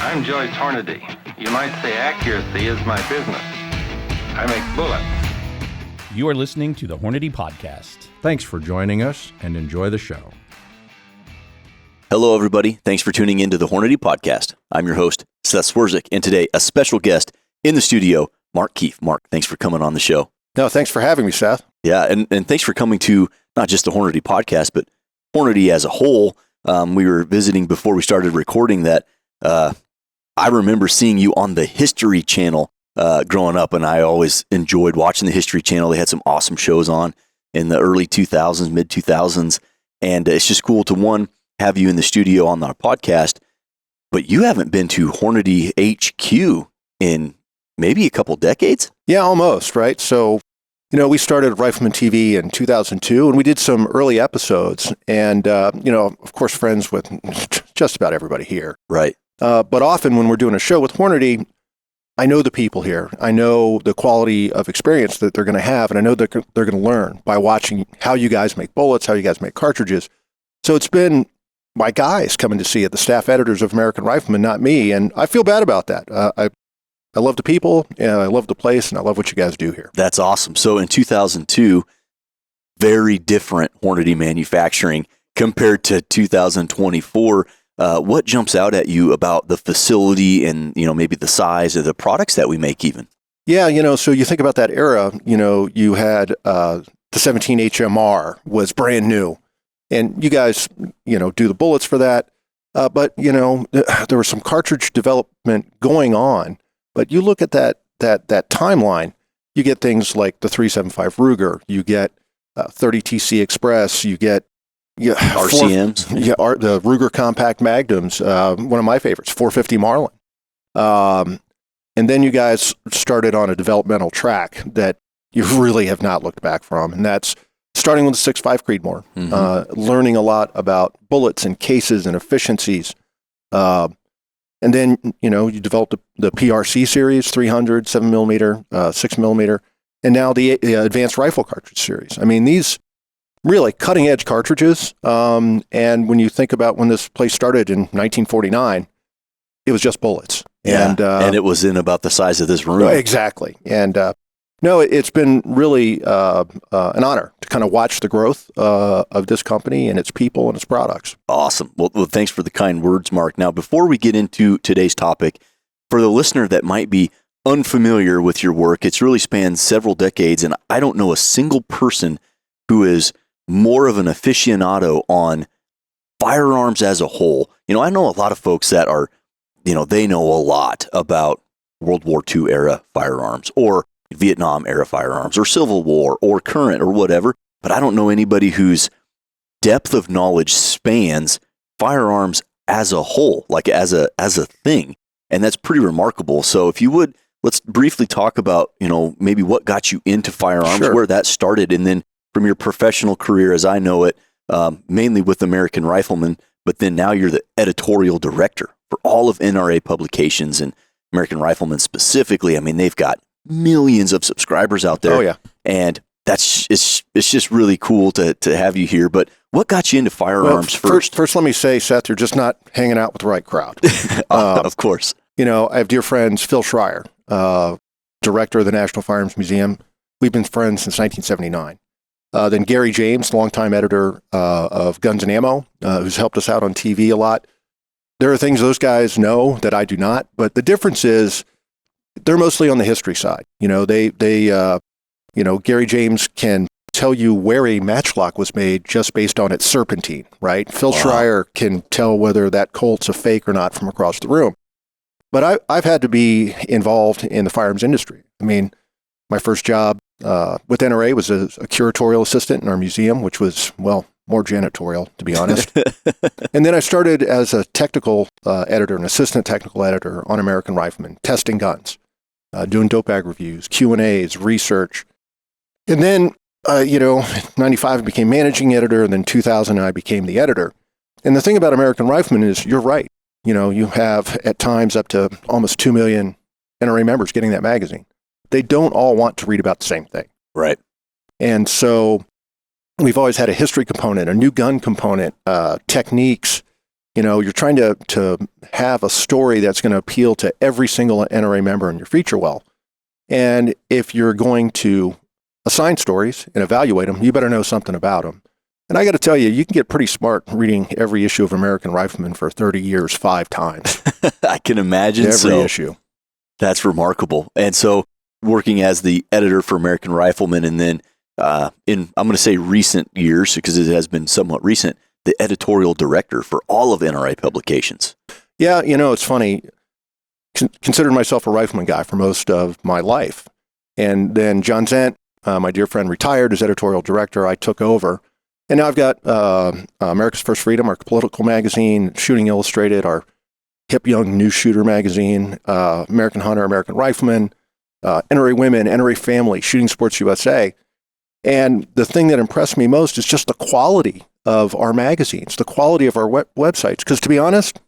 I'm Joyce Hornady. You might say accuracy is my business. I make bullets. You are listening to the Hornady Podcast. Thanks for joining us and enjoy the show. Hello, everybody. Thanks for tuning into the Hornady Podcast. I'm your host, Seth Swerzik, and today a special guest in the studio, Mark Keefe. Mark, thanks for coming on the show. No, thanks for having me, Seth. Yeah, and thanks for coming to not just the Hornady Podcast, but Hornady as a whole. We were visiting before we started recording that I remember seeing you on the History Channel growing up, and I always enjoyed watching the History Channel. They had some awesome shows on in the early 2000s, mid 2000s, and it's just cool to, one, have you in the studio on our podcast, but you haven't been to Hornady HQ in maybe a couple decades? Yeah, almost, right? So, we started Rifleman TV in 2002, and we did some early episodes, and, of course, friends with just about everybody here. Right. But often when we're doing a show with Hornady, I know the people here. I know the quality of experience that they're going to have, and I know that they're going to learn by watching how you guys make bullets, how you guys make cartridges. So it's been my guys coming to see it, the staff editors of American Rifleman, not me, and I feel bad about that. I love the people, and I love the place, and I love what you guys do here. That's awesome. So in 2002, very different Hornady manufacturing compared to 2024. What jumps out at you about the facility and, maybe the size of the products that we make even? Yeah, so you think about that era, you had the 17 HMR was brand new, and you guys, do the bullets for that. But, there was some cartridge development going on. But you look at that timeline, you get things like the 375 Ruger, you get 30 TC Express, you get RCMs. The Ruger Compact Magnums, one of my favorites, 450 Marlin. And then you guys started on a developmental track that you really have not looked back from, and that's starting with the 6.5 Creedmoor, learning a lot about bullets and cases and efficiencies. And then, you developed the PRC series, 300, 7mm, 6mm, and now the Advanced Rifle Cartridge series. I mean, these really cutting-edge cartridges. And when you think about when this place started in 1949, it was just bullets. Yeah, and it was in about the size of this room. Exactly. And it's been really an honor to kind of watch the growth of this company and its people and its products. Awesome. Well, thanks for the kind words, Mark. Now, before we get into today's topic, for the listener that might be unfamiliar with your work, it's really spanned several decades, and I don't know a single person who is more of an aficionado on firearms as a whole. I know a lot of folks that are, they know a lot about World War II era firearms or Vietnam era firearms or Civil War or current or whatever, but I don't know anybody whose depth of knowledge spans firearms as a whole, like as a thing. And that's pretty remarkable. So if you would, let's briefly talk about, maybe what got you into firearms, Sure. where that started, and then from your professional career, as I know it, mainly with American Rifleman, but then now you're the editorial director for all of NRA publications and American Rifleman specifically. I mean, they've got millions of subscribers out there. Oh, yeah. And it's just really cool to have you here. But what got you into firearms first? First, let me say, Seth, you're just not hanging out with the right crowd. Of course. I have dear friends, Phil Schreier, director of the National Firearms Museum. We've been friends since 1979. Then Gary James, longtime editor of Guns and Ammo, who's helped us out on TV a lot. There are things those guys know that I do not, but the difference is they're mostly on the history side. Gary James can tell you where a matchlock was made just based on its serpentine, right? Phil Schreier can tell whether that Colt's a fake or not from across the room. But I've had to be involved in the firearms industry. I mean, my first job with NRA was a curatorial assistant in our museum, which was, more janitorial, to be honest. And then I started as a technical editor, an assistant technical editor on American Rifleman, testing guns, doing dope bag reviews, Q&As, research. And then, 95 I became managing editor, and then 2000 I became the editor. And the thing about American Rifleman is you're right. You have at times up to almost 2 million NRA members getting that magazine. They don't all want to read about the same thing. Right. And so we've always had a history component, a new gun component, techniques, You're trying to have a story that's going to appeal to every single NRA member in your feature well. And if you're going to assign stories and evaluate them, you better know something about them. And I got to tell you, you can get pretty smart reading every issue of American Rifleman for 30 years, 5 times. I can imagine every issue. That's remarkable. And so working as the editor for American Rifleman, and then I'm going to say recent years, because it has been somewhat recent, the editorial director for all of NRA publications. Yeah, it's funny. Considered myself a rifleman guy for most of my life. And then John Zent, my dear friend, retired as editorial director. I took over. And now I've got America's First Freedom, our political magazine, Shooting Illustrated, our hip young new shooter magazine, American Hunter, American Rifleman, NRA Women, NRA Family, Shooting Sports USA. And the thing that impressed me most is just the quality of our magazines, the quality of our websites. Because to be honest,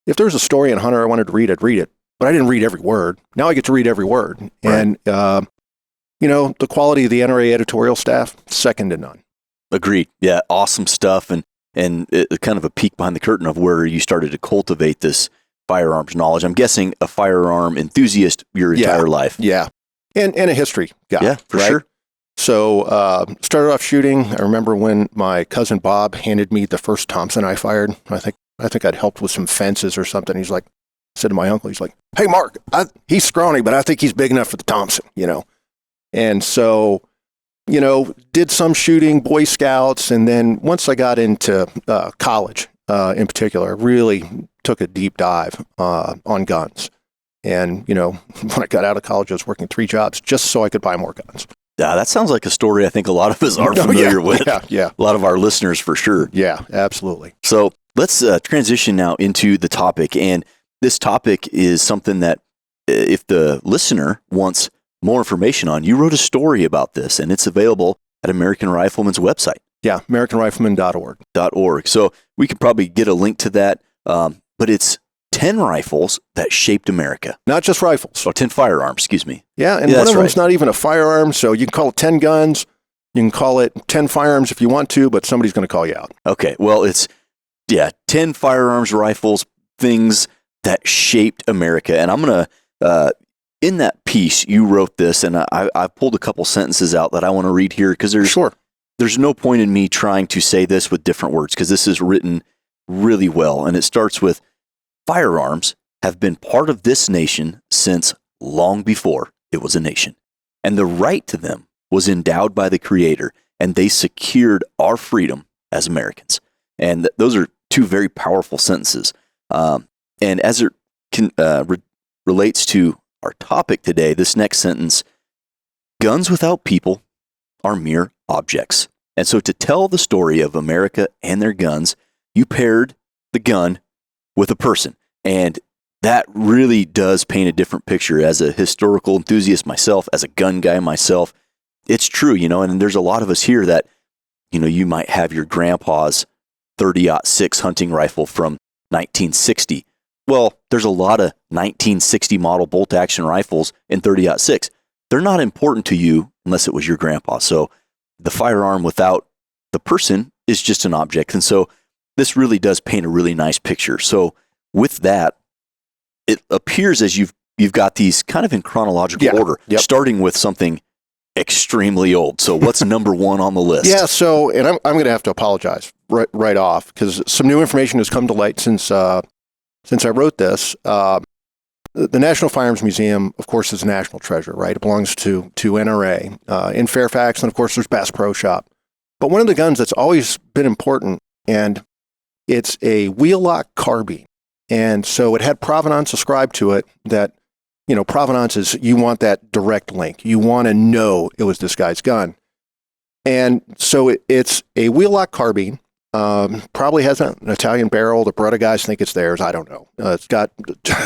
if there was a story in Hunter I wanted to read, I'd read it. But I didn't read every word. Now I get to read every word. Right. And, the quality of the NRA editorial staff, second to none. Agreed. Yeah, awesome stuff. And it, kind of a peek behind the curtain of where you started to cultivate this firearms knowledge. I'm guessing a firearm enthusiast your entire life. Yeah. And a history guy. Yeah, for sure. So started off shooting. I remember when my cousin Bob handed me the first Thompson I fired. I think I'd helped with some fences or something. He's like, said to my uncle, he's like, "Hey, Mark, he's scrawny, but I think he's big enough for the Thompson, And so, did some shooting, Boy Scouts, and then once I got into college in particular, I really took a deep dive on guns. And, when I got out of college, I was working 3 jobs just so I could buy more guns. Yeah, that sounds like a story I think a lot of us are familiar with. Yeah. A lot of our listeners for sure. Yeah, absolutely. So let's transition now into the topic. And this topic is something that if the listener wants more information on, you wrote a story about this, and it's available at American Rifleman's website. Yeah, AmericanRifleman.org. So we could probably get a link to that, but it's 10 rifles that shaped America. Not just rifles. Oh, 10 firearms, excuse me. Yeah, and one of them's not even a firearm, so you can call it 10 guns. You can call it 10 firearms if you want to, but somebody's going to call you out. Okay, well, it's, 10 firearms, rifles, things that shaped America. And I'm going to, in that piece, you wrote this, and I pulled a couple sentences out that I want to read here, because there's no point in me trying to say this with different words, because this is written really well. And it starts with, firearms have been part of this nation since long before it was a nation, and the right to them was endowed by the Creator, and they secured our freedom as Americans. And those are 2 very powerful sentences. And as it relates to our topic today, this next sentence, guns without people are mere objects. And so to tell the story of America and their guns, you paired the gun with a person. And that really does paint a different picture. As a historical enthusiast myself, as a gun guy myself, it's true, and there's a lot of us here that, you might have your grandpa's 30-06 hunting rifle from 1960. Well, there's a lot of 1960 model bolt action rifles in 30-06. They're not important to you unless it was your grandpa. So the firearm without the person is just an object. And so this really does paint a really nice picture. So with that, it appears as you've got these kind of in chronological order, starting with something extremely old. So what's number 1 on the list? Yeah, so, and I'm going to have to apologize right off, because some new information has come to light since I wrote this. The National Firearms Museum, of course, is a national treasure, right? It belongs to NRA in Fairfax, and of course, there's Bass Pro Shop. But one of the guns that's always been important, and it's a wheel-lock carbine. And so it had provenance ascribed to it that, provenance is you want that direct link. You want to know it was this guy's gun. And so it's a wheel-lock carbine. Probably has an Italian barrel. The Beretta guys think it's theirs. I don't know. It's got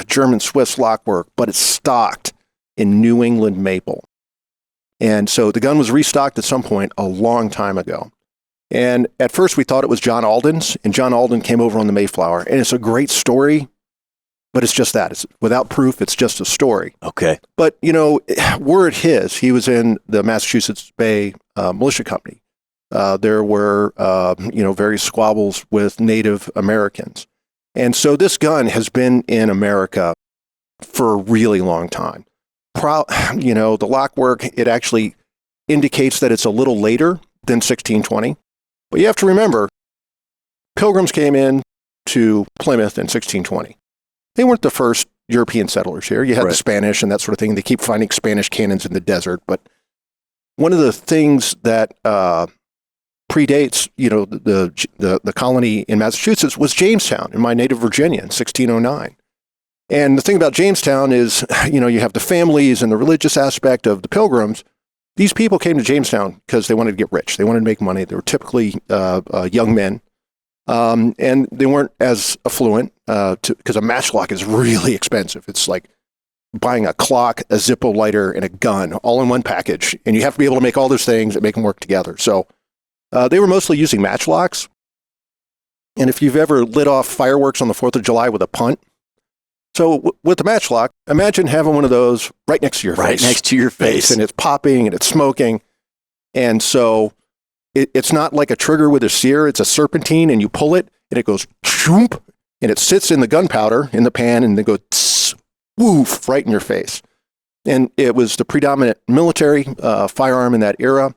German Swiss lock work, but it's stocked in New England maple. And so the gun was restocked at some point a long time ago. And at first we thought it was John Alden's, and John Alden came over on the Mayflower. And it's a great story, but it's just that. It's without proof. It's just a story. Okay. But, word his. He was in the Massachusetts Bay Militia Company. There were, various squabbles with Native Americans. And so this gun has been in America for a really long time. The lockwork, it actually indicates that it's a little later than 1620. But you have to remember, Pilgrims came in to Plymouth in 1620. They weren't the first European settlers here. You had the Spanish and that sort of thing. They keep finding Spanish cannons in the desert. But one of the things that predates, the colony in Massachusetts was Jamestown in my native Virginia in 1609. And the thing about Jamestown is, you have the families and the religious aspect of the Pilgrims. These people came to Jamestown because they wanted to get rich. They wanted to make money. They were typically young men. And they weren't as affluent because a matchlock is really expensive. It's like buying a clock, a Zippo lighter, and a gun all in one package. And you have to be able to make all those things and make them work together. So they were mostly using matchlocks. And if you've ever lit off fireworks on the 4th of July with a punt, so with the matchlock, imagine having one of those right next to your face. Right next to your face. And it's popping and it's smoking. And so it's not like a trigger with a sear. It's a serpentine, and you pull it, and it goes shoomp, and it sits in the gunpowder in the pan, and then goes tss, woof right in your face. And it was the predominant military firearm in that era.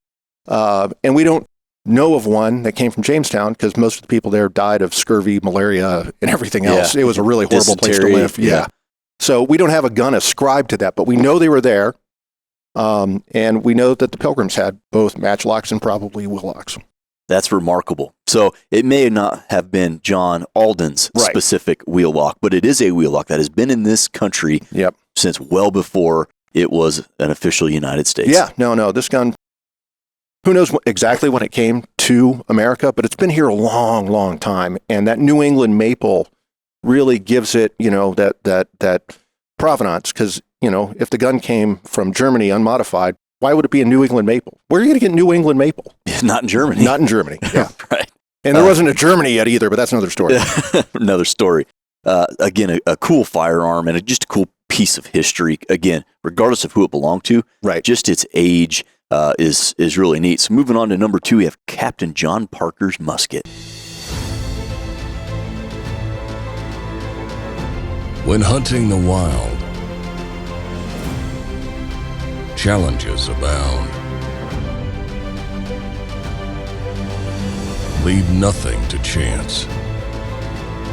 And we don't know of one that came from Jamestown because most of the people there died of scurvy, malaria, and everything else. It was a really horrible place to live. Yeah. So we don't have a gun ascribed to that, but we know they were there. And we know that the Pilgrims had both matchlocks and probably wheellocks. That's remarkable. So it may not have been John Alden's specific wheellock, but it is a wheellock that has been in this country since well before it was an official United States. Yeah, no, this gun, who knows exactly when it came to America, but it's been here a long, long time. And that New England maple really gives it, that provenance, because if the gun came from Germany unmodified, why would it be a New England maple? Where are you going to get New England maple? Not in Germany. Not in Germany, yeah. Right. And there wasn't a Germany yet either, but that's another story. Another story. Again, a cool firearm and just a cool piece of history. Again, regardless of who it belonged to, just its age is really neat. So moving on to number 2, we have Captain John Parker's musket. When hunting the wild, challenges abound. Leave nothing to chance.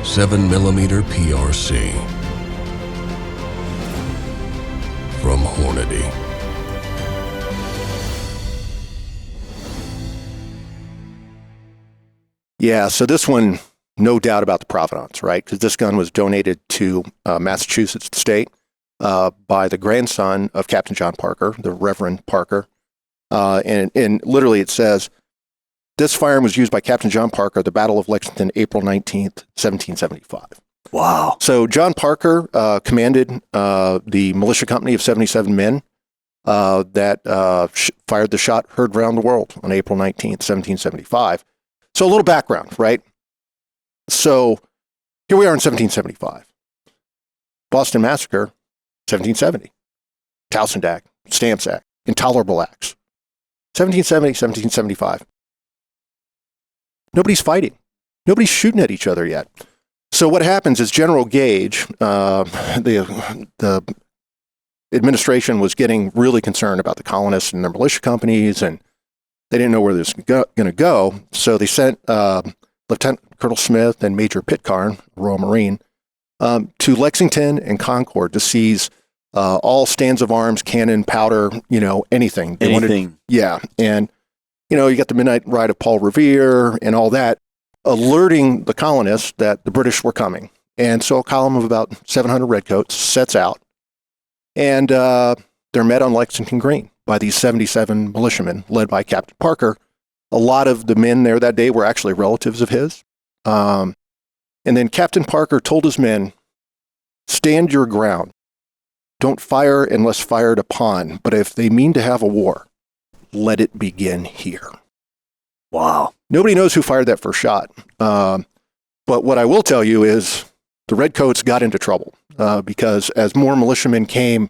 7mm PRC from Hornady. Yeah, so this one, no doubt about the provenance, right? Because this gun was donated to Massachusetts State by the grandson of Captain John Parker, the Reverend Parker. And literally it says, this firearm was used by Captain John Parker at the Battle of Lexington, April 19th, 1775. Wow. So John Parker commanded the militia company of 77 men that fired the shot heard around the world on April 19th, 1775. So a little background, right? So here we are in 1775. Boston Massacre, 1770. Towson Act, Stamps Act, Intolerable Acts. 1770, 1775. Nobody's fighting. Nobody's shooting at each other yet. So what happens is General Gage, the administration was getting really concerned about the colonists and their militia companies, and they didn't know where this was going to go. So they sent Lieutenant Colonel Smith and Major Pitcairn, Royal Marine, to Lexington and Concord to seize all stands of arms, cannon, powder, anything. They wanted, and you got the midnight ride of Paul Revere and all that, alerting the colonists that the British were coming. And so a column of about 700 redcoats sets out, and they're met on Lexington Green by these 77 militiamen led by Captain Parker. A lot of the men there that day were actually relatives of his. And then Captain Parker told his men, stand your ground. Don't fire unless fired upon. But if they mean to have a war, let it begin here. Wow. Nobody knows who fired that first shot. But what I will tell you is the redcoats got into trouble because as more militiamen came,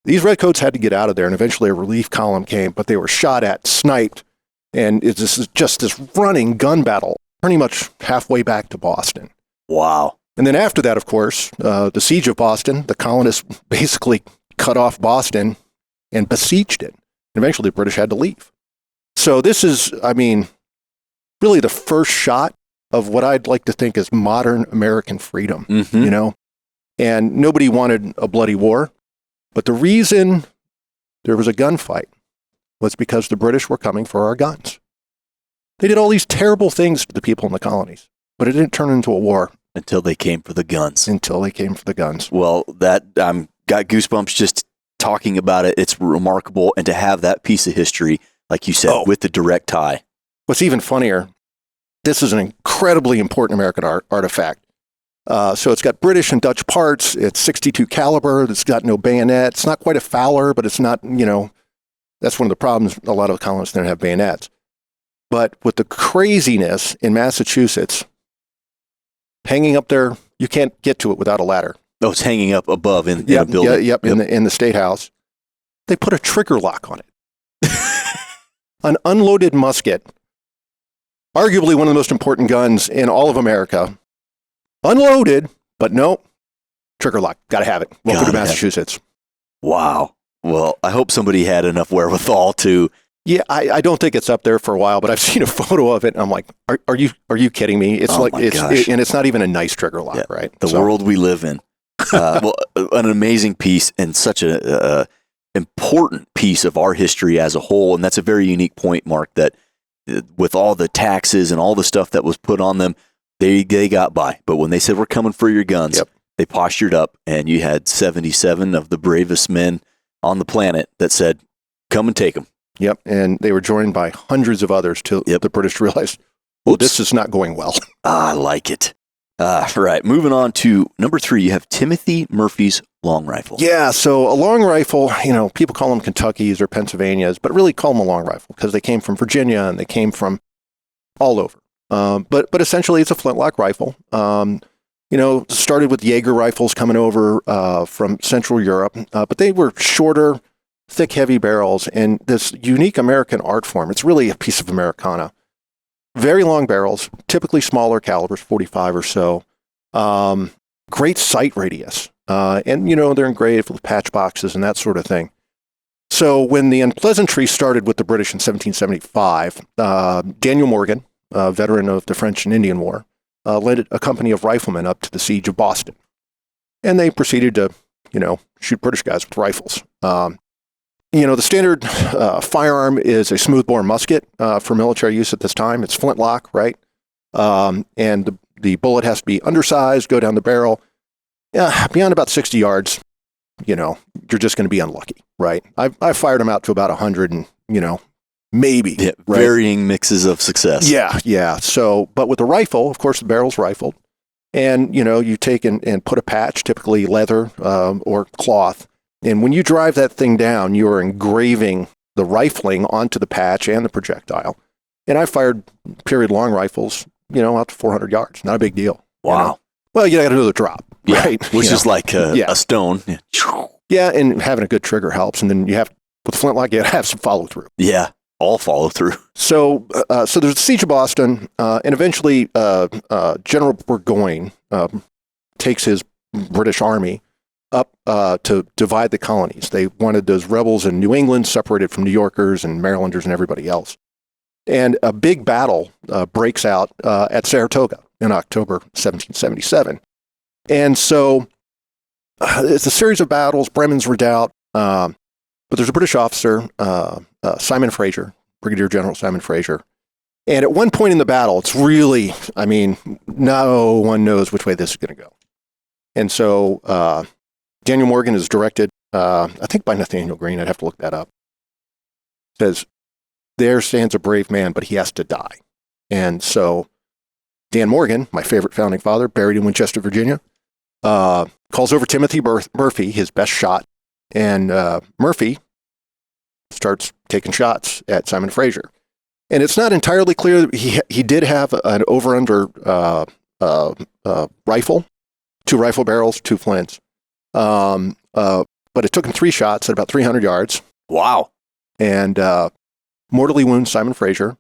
these redcoats had to get out of there, and eventually a relief column came, but they were shot at, sniped, and this is just this running gun battle pretty much halfway back to Boston. Wow. And then after that, of course, the siege of Boston, the colonists basically cut off Boston and besieged it. And eventually the British had to leave. So this is, I mean, really the first shot of what I'd like to think is modern American freedom, you know? And nobody wanted a bloody war. But the reason there was a gunfight was because the British were coming for our guns. They did all these terrible things to the people in the colonies, but it didn't turn into a war. Until they came for the guns. Well, that got goosebumps just talking about it. It's remarkable. And to have that piece of history, like you said, with the direct tie. What's even funnier, this is an incredibly important American artifact. So it's got British and Dutch parts. It's 62 caliber. It's got no bayonet. It's not quite a Fowler, but it's not, you know, that's one of the problems. A lot of the colonists didn't have bayonets. But with the craziness in Massachusetts, hanging up there, you can't get to it without a ladder. Oh, it's hanging up above in the building. Yep. In the State House. They put a trigger lock on it. An unloaded musket, arguably one of the most important guns in all of America. Unloaded, but no, trigger lock. Got to have it. Welcome to Massachusetts. Wow. Well, I hope somebody had enough wherewithal to. Yeah, I don't think it's up there for a while, but I've seen a photo of it. And I'm like, are you kidding me? It's and it's not even a nice trigger lock, right? The world we live in. Well, an amazing piece and such a important piece of our history as a whole. And that's a very unique point, Mark, that with all the taxes and all the stuff that was put on them, they got by. But when they said, we're coming for your guns, they postured up, and you had 77 of the bravest men on the planet that said, come and take them. Yep, and they were joined by hundreds of others till the British realized, this is not going well. I like it. Right, moving on to number 3, you have Timothy Murphy's long rifle. Yeah, so a long rifle, you know, people call them Kentuckys or Pennsylvanias, but really call them a long rifle because they came from Virginia and they came from all over. But essentially it's a flintlock rifle. You know, started with Jaeger rifles coming over from Central Europe, but they were shorter, thick, heavy barrels, and this unique American art form. It's really a piece of Americana. Very long barrels, typically smaller calibers, 45 or so. Great sight radius. And, you know, they're engraved with patch boxes and that sort of thing. So when the unpleasantry started with the British in 1775, Daniel Morgan, a veteran of the French and Indian War, led a company of riflemen up to the siege of Boston. And they proceeded to, you know, shoot British guys with rifles. You know, the standard firearm is a smoothbore musket for military use at this time. It's flintlock, right? And the bullet has to be undersized, go down the barrel. Beyond about 60 yards, you know, you're just going to be unlucky, right? I fired them out to about 100 and, you know, maybe. Yeah, right? Varying mixes of success. Yeah. So, but with the rifle, of course, the barrel's rifled. And, you know, you take and put a patch, typically leather or cloth. And when you drive that thing down, you are engraving the rifling onto the patch and the projectile. And I fired period long rifles, you know, out to 400 yards. Not a big deal. Wow. You know? Well, you got to do the drop, right? Which is like a stone. Yeah, and having a good trigger helps. And then you have, with flintlock, you got to have some follow through. Yeah, all follow through. So there's the siege of Boston, and eventually General Burgoyne takes his British army up to divide the colonies. They wanted those rebels in New England separated from New Yorkers and Marylanders and everybody else. And a big battle breaks out at Saratoga in October 1777. And so it's a series of battles, Bremen's Redoubt, but there's a British officer, Simon Fraser, Brigadier General Simon Fraser. And at one point in the battle, it's really, I mean, no one knows which way this is going to go. And so Daniel Morgan is directed, I think by Nathaniel Greene, I'd have to look that up. Says, there stands a brave man, but he has to die. And so Dan Morgan, my favorite founding father, buried in Winchester, Virginia, calls over Timothy Murphy, his best shot. And Murphy starts taking shots at Simon Fraser. And it's not entirely clear. He did have an over-under rifle, 2 rifle barrels, 2 flints. But it took him 3 shots at about 300 yards. Wow. And mortally wounds Simon Fraser.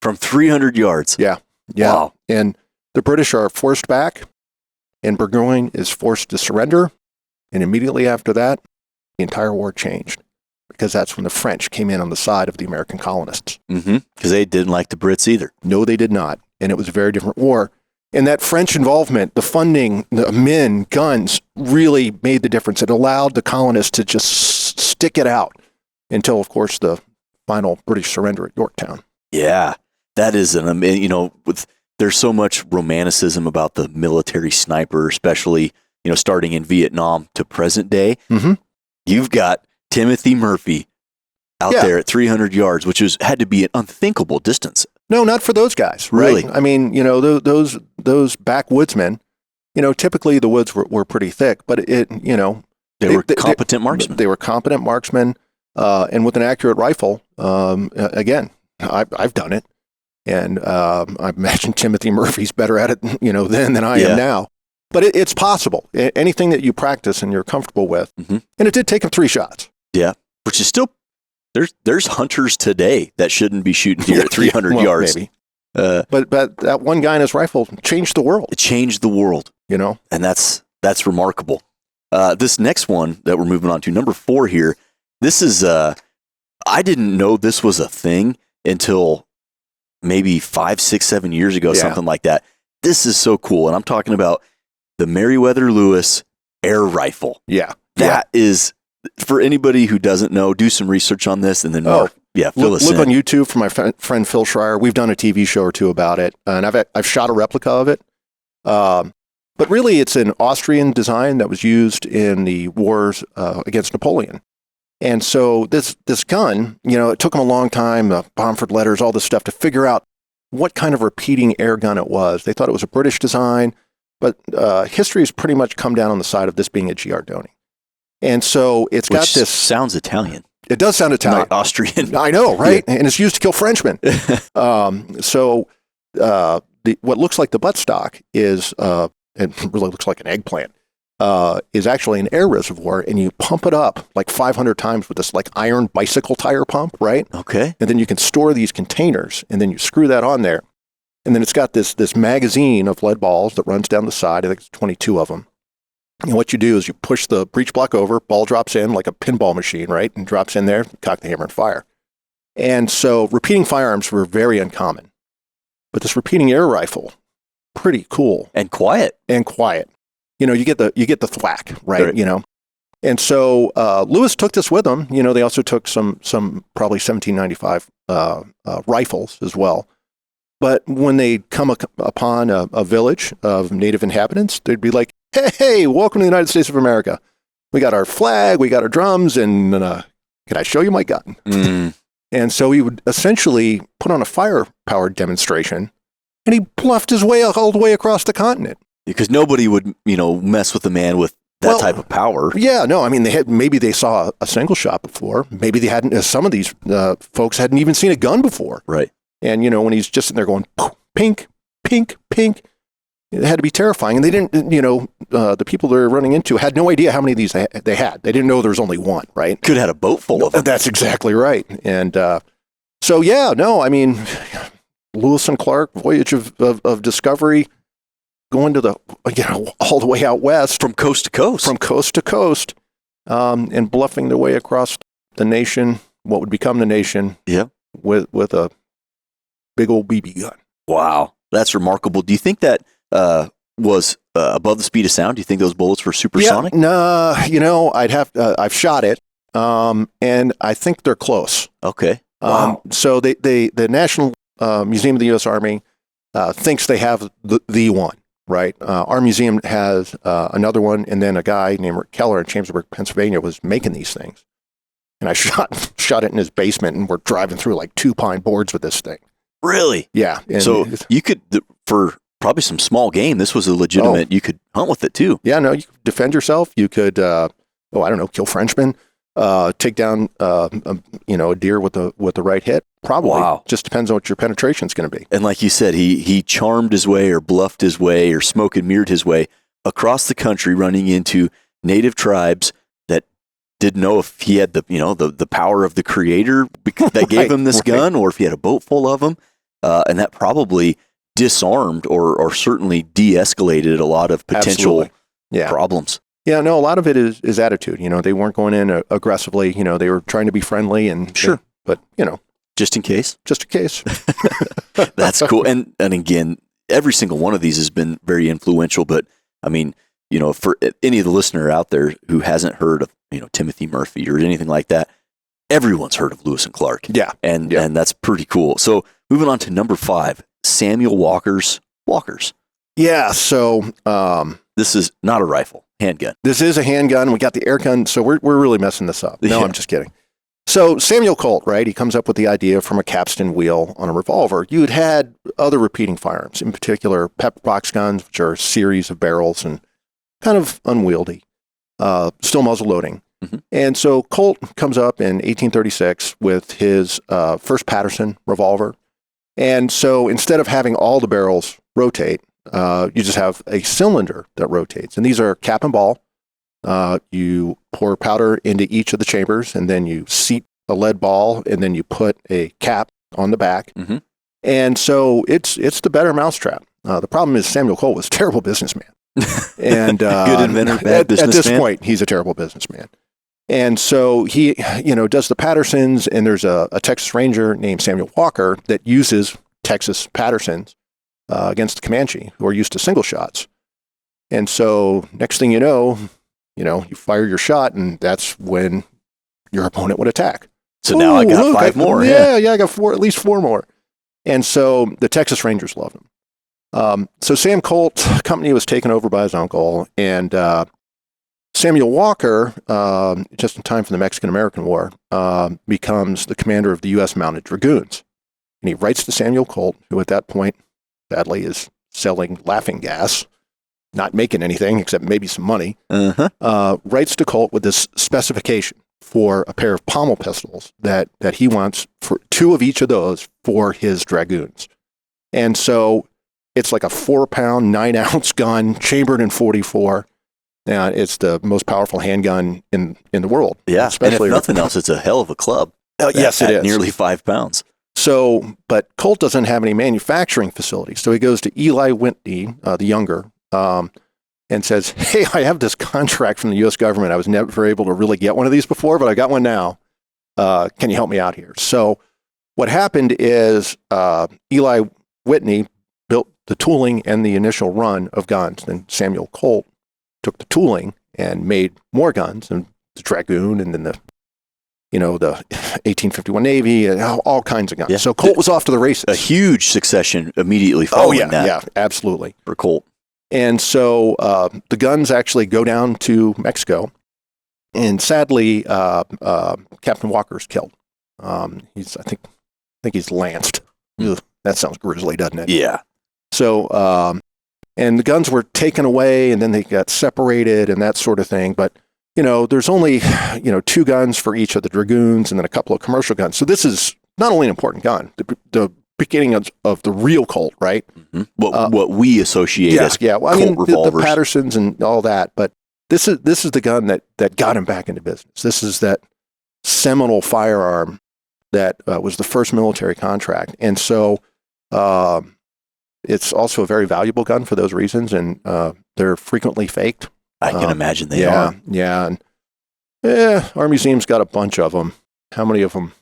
From 300 yards? Yeah. Wow. And The British are forced back, and Burgoyne is forced to surrender. And immediately after that, the entire war changed, because that's when the French came in on the side of the American colonists. Because they didn't like the Brits either. No, they did not. And it was a very different war. And that French involvement, the funding, the men, guns, really made the difference. It allowed the colonists to just stick it out until, of course, the final British surrender at Yorktown. Yeah, that is there's so much romanticism about the military sniper, especially, starting in Vietnam to present day. Mm-hmm. You've got Timothy Murphy out there at 300 yards, which had to be an unthinkable distance. No, not for those guys. Really? Right? I mean, those backwoodsmen, typically the woods were pretty thick, but they were competent marksmen. They were competent marksmen, and with an accurate rifle. Again, I've done it, and I imagine Timothy Murphy's better at it, then than I am now. But it's possible. Anything that you practice and you're comfortable with, and it did take him 3 shots. Yeah, which is still. There's hunters today that shouldn't be shooting deer at 300 yards. Maybe. But that one guy and his rifle changed the world. It changed the world, and that's remarkable. This next one that we're moving on to, number 4 here. This is I didn't know this was a thing until maybe 5, 6, 7 years ago, something like that. This is so cool, and I'm talking about the Meriwether-Lewis air rifle. Yeah, that is. For anybody who doesn't know, do some research on this, and then Mark, fill us in. Look on YouTube for my friend Phil Schreier. We've done a TV show or 2 about it, and I've shot a replica of it. But really, it's an Austrian design that was used in the wars against Napoleon. And so this gun, it took them a long time, Bomford letters, all this stuff, to figure out what kind of repeating air gun it was. They thought it was a British design, but history has pretty much come down on the side of this being a Giardoni. And so it's got this... sounds Italian. It does sound Italian. Not Austrian. I know, right? Yeah. And it's used to kill Frenchmen. What looks like the buttstock is, it really looks like an eggplant, is actually an air reservoir, and you pump it up like 500 times with this like iron bicycle tire pump, right? Okay. And then you can store these containers, and then you screw that on there. And then it's got this magazine of lead balls that runs down the side. I think it's 22 of them. And what you do is you push the breech block over, ball drops in like a pinball machine, right? And drops in there, cock the hammer and fire. And so repeating firearms were very uncommon. But this repeating air rifle, pretty cool. And quiet. You get the thwack, right? And so Lewis took this with him. They also took some probably 1795 rifles as well. But when they'd come upon a village of native inhabitants, they'd be like, hey, welcome to the United States of America. We got our flag, we got our drums, and can I show you my gun? And so he would essentially put on a firepower demonstration, and he bluffed his way all the way across the continent. Because nobody would, mess with a man with that type of power. Yeah, no, I mean, maybe they saw a single shot before. Maybe they hadn't, some of these folks hadn't even seen a gun before. Right. And, when he's just sitting there going, pink, pink, pink, it had to be terrifying. And they didn't, the people they're running into had no idea how many of these they had. They didn't know there was only one, right? Could have had a boat full of them. That's exactly right. And Lewis and Clark, voyage of discovery, going to all the way out west. From coast to coast. From coast to coast, and bluffing their way across the nation, what would become the nation, with a big old BB gun. Wow. That's remarkable. Do you think that was above the speed of sound? Do you think those bullets were supersonic? Yeah, no, I've shot it, and I think they're close. Okay. Wow. So the National Museum of the U.S. Army thinks they have the one, right? Our museum has another one, and then a guy named Rick Keller in Chambersburg, Pennsylvania, was making these things. And I shot it in his basement, and we're driving through like 2 pine boards with this thing. Really? Yeah. So you could, for probably some small game, this was a legitimate, you could hunt with it too. Yeah, no, you could defend yourself. You could, kill Frenchmen, take down, a deer with the right hit. Probably. Wow. Just depends on what your penetration is going to be. And like you said, he charmed his way or bluffed his way or smoke and mirrored his way across the country, running into native tribes that didn't know if he had the power of the creator that gave him this gun, or if he had a boat full of them. And that probably disarmed or certainly de-escalated a lot of potential Absolutely. problems. Yeah, no, a lot of it is attitude. They weren't going in aggressively. They were trying to be friendly and Sure. but Just in case. just in case. That's cool. And again, every single one of these has been very influential. But I mean, for any of the listener out there who hasn't heard of Timothy Murphy or anything like that, everyone's heard of Lewis and Clark. Yeah, and that's pretty cool. So moving on to number 5, Samuel Walker's Walkers. Yeah. So This is not a rifle, handgun. this is a handgun. We got the air gun. So we're really messing this up. No, Yeah. I'm just kidding. So Samuel Colt, right? He comes up with the idea from a capstan wheel on a revolver. You had other repeating firearms, in particular pepper box guns, which are a series of barrels and kind of unwieldy, still muzzle loading. Mhm. And so Colt comes up in 1836 with his first Patterson revolver. And so instead of having all the barrels rotate, you just have a cylinder that rotates. And these are cap and ball. You pour powder into each of the chambers, and then you seat a lead ball, and then you put a cap on the back. Mhm. And so it's the better mousetrap. The problem is Samuel Colt was a terrible businessman. And Good inventor, bad at this businessman. point, he's a terrible businessman. And so he, does the Pattersons, and there's a Texas Ranger named Samuel Walker that uses Texas Pattersons against the Comanche, who are used to single shots. And so next thing you know, you fire your shot, and that's when your opponent would attack. So now I got look, 5 more. Yeah, I got at least 4 more. And so the Texas Rangers loved him. So Sam Colt's company was taken over by his uncle, and Samuel Walker, just in time for the Mexican-American War, becomes the commander of the U.S. Mounted Dragoons. And he writes to Samuel Colt, who at that point, sadly, is selling laughing gas, not making anything except maybe some money, writes to Colt with this specification for a pair of pommel pistols that he wants for 2 of each of those for his dragoons. And so it's like a 4-pound, 9-ounce gun, chambered in .44. And it's the most powerful handgun in the world. Yeah, especially and if nothing else, it's a hell of a club. Yes, it at is. Nearly 5 pounds. So, but Colt doesn't have any manufacturing facilities. So he goes to Eli Whitney, the younger, and says, hey, I have this contract from the U.S. government. I was never able to really get one of these before, but I got one now. Can you help me out here? So what happened is Eli Whitney built the tooling and the initial run of guns. Then Samuel Colt took the tooling and made more guns, and the Dragoon, and then the 1851 Navy, and all kinds of guns. Yeah. So Colt was off to the races. A huge succession immediately following that. Yeah, absolutely. For Colt. And so the guns actually go down to Mexico, and sadly, Captain Walker's killed. I think he's lanced. Ugh, that sounds grisly, doesn't it? Yeah. So, and the guns were taken away, and then they got separated, and that sort of thing. But there's only 2 guns for each of the Dragoons, and then a couple of commercial guns. So this is not only an important gun, the beginning of the real Colt, right? Mm-hmm. What we associate as Well, Colt the revolvers. Pattersons and all that, but this is the gun that got him back into business. This is that seminal firearm that was the first military contract, and so it's also a very valuable gun for those reasons, and they're frequently faked. I can imagine they are. Yeah, and our museum's got a bunch of them. How many of them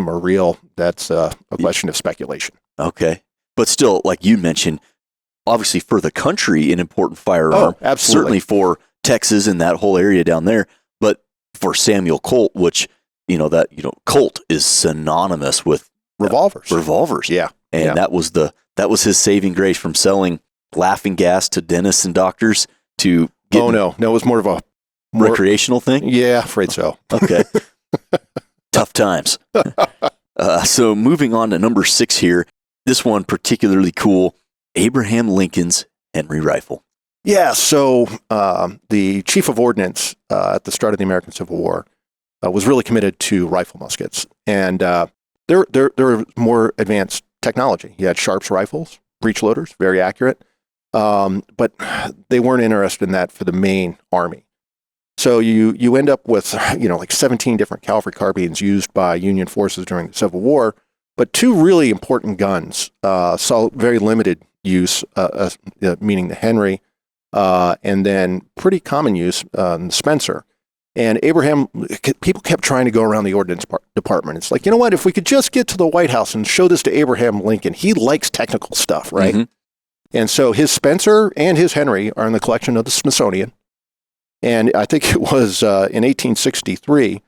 are real? That's a question of speculation. Okay. But still, like you mentioned, obviously for the country, an important firearm. Oh, absolutely. Certainly for Texas and that whole area down there. But for Samuel Colt, which, Colt is synonymous with Revolvers. Yeah. And yeah. that was his saving grace, from selling laughing gas to dentists and doctors to Oh, no, it was more of a recreational thing? Yeah, afraid so. Okay. Tough times. So moving on to number 6 here. This one particularly cool. Abraham Lincoln's Henry rifle. Yeah, so the chief of ordnance at the start of the American Civil War was really committed to rifle muskets. And there were more advanced technology. You had Sharps rifles, breech loaders, very accurate. But they weren't interested in that for the main army. So you end up with, like 17 different cavalry carbines used by Union forces during the Civil War. But two really important guns saw very limited use, meaning the Henry, and then pretty common use, the Spencer. And Abraham, people kept trying to go around the Ordnance Department. It's like, you know what, if we could just get to the White House and show this to Abraham Lincoln, he likes technical stuff, right? Mm-hmm. And so his Spencer and his Henry are in the collection of the Smithsonian. And I think it was in 1863,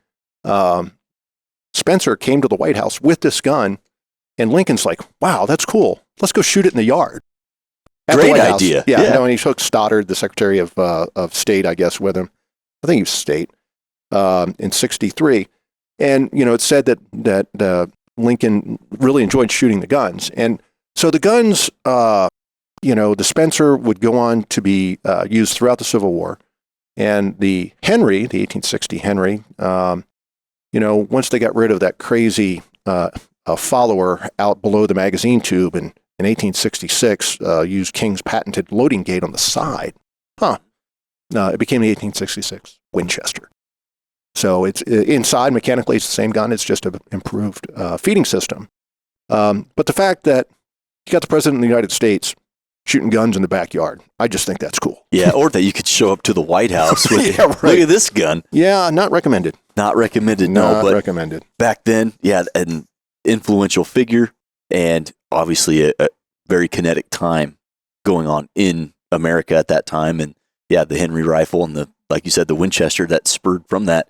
Spencer came to the White House with this gun, and Lincoln's like, wow, that's cool. Let's go shoot it in the yard. Great idea. Yeah. And he took Stoddard, the Secretary of State, I guess, with him. I think he was State in 63. And, it's said that Lincoln really enjoyed shooting the guns. And so the guns, the Spencer would go on to be used throughout the Civil War. And the Henry, the 1860 Henry, once they got rid of that crazy follower out below the magazine tube in 1866, used King's patented loading gate on the side. It became the 1866 Winchester. So it's inside mechanically it's the same gun. It's just an improved feeding system. But the fact that you got the President of the United States shooting guns in the backyard, I just think that's cool. Yeah, or that you could show up to the White House with look at this gun. Yeah, not recommended. Not recommended, no. Not but recommended. Back then, yeah, an influential figure and obviously a very kinetic time going on in America at that time. And yeah, the Henry rifle and like you said, the Winchester that spurred from that,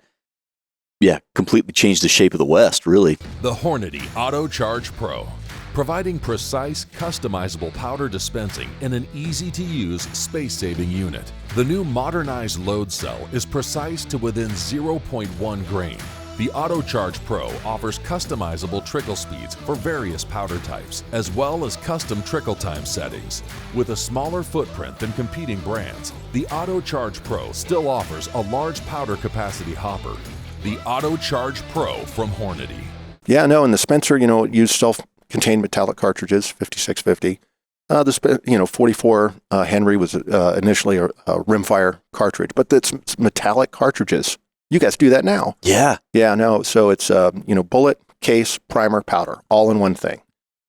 completely changed the shape of the West, really. The Hornady Auto Charge Pro, providing precise, customizable powder dispensing in an easy-to-use, space-saving unit. The new modernized load cell is precise to within 0.1 grain. The Auto Charge Pro offers customizable trickle speeds for various powder types, as well as custom trickle time settings. With a smaller footprint than competing brands, the Auto Charge Pro still offers a large powder capacity hopper. The Auto Charge Pro from Hornady. Yeah, no, and the Spencer, it used self-contained metallic cartridges, 5650. The 44 Henry was initially a rimfire cartridge, but it's metallic cartridges. You guys do that now. Yeah. Yeah, no. So it's, bullet, case, primer, powder, all in one thing.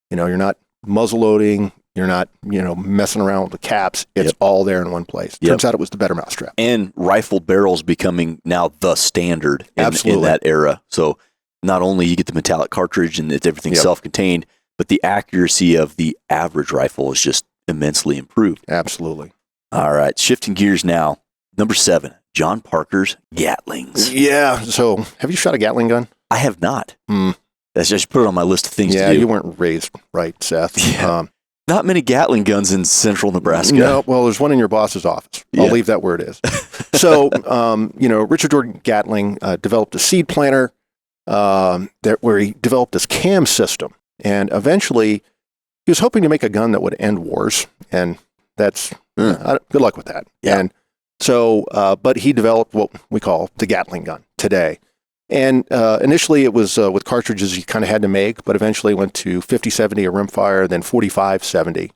You're not muzzle loading. You're not, messing around with the caps. It's all there in one place. Turns out it was the better mousetrap. And rifle barrels becoming now the standard in that era. So not only you get the metallic cartridge and it's everything self-contained, but the accuracy of the average rifle is just immensely improved. Absolutely. All right. Shifting gears now. Number 7. John Parker's Gatlings. Yeah. So, have you shot a Gatling gun? I have not. That's just put it on my list of things to do. Yeah, you weren't raised right, Seth. Yeah. Not many Gatling guns in central Nebraska. No, well, there's one in your boss's office. I'll leave that where it is. So, Richard Jordan Gatling developed a seed planter where he developed this cam system. And eventually, he was hoping to make a gun that would end wars. And that's, good luck with that. Yeah. And so, but he developed what we call the Gatling gun today. And initially it was with cartridges you kind of had to make, but eventually went to 50-70 a rimfire, then 45-70,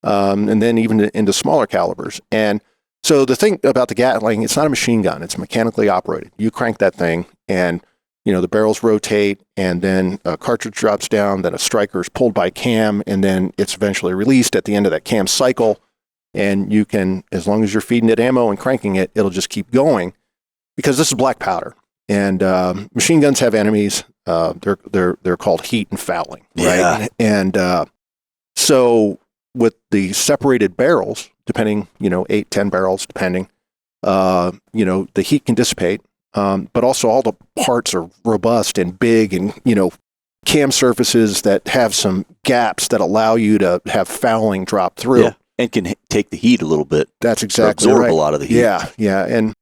and then even into smaller calibers. And so the thing about the Gatling, it's not a machine gun. It's mechanically operated. You crank that thing and, the barrels rotate and then a cartridge drops down, then a striker is pulled by cam, and then it's eventually released at the end of that cam cycle. And you can, as long as you're feeding it ammo and cranking it, it'll just keep going because this is black powder. And machine guns have enemies. They're called heat and fouling, right? Yeah. And so with the separated barrels, depending, 8, 10 barrels, depending, the heat can dissipate. But also all the parts are robust and big and, cam surfaces that have some gaps that allow you to have fouling drop through. Yeah. And can take the heat a little bit. That's exactly absorb right. a lot of the heat. Yeah. And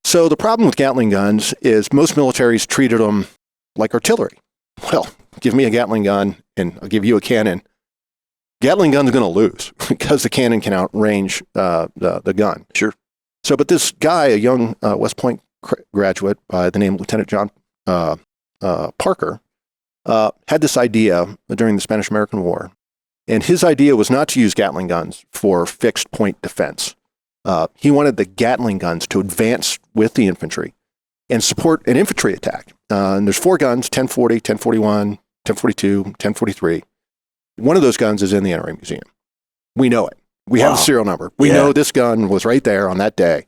so the problem with Gatling guns is most militaries treated them like artillery. Well, give me a Gatling gun and I'll give you a cannon. Gatling gun's going to lose because the cannon can outrange the gun. Sure. So, but this guy, a young West Point graduate by the name of Lieutenant John Parker, had this idea during the Spanish-American War. And his idea was not to use Gatling guns for fixed point defense. He wanted the Gatling guns to advance with the infantry and support an infantry attack. And there's 4 guns, 1040, 1041, 1042, 1043. One of those guns is in the NRA Museum. We know it. We have a serial number. We know this gun was right there on that day.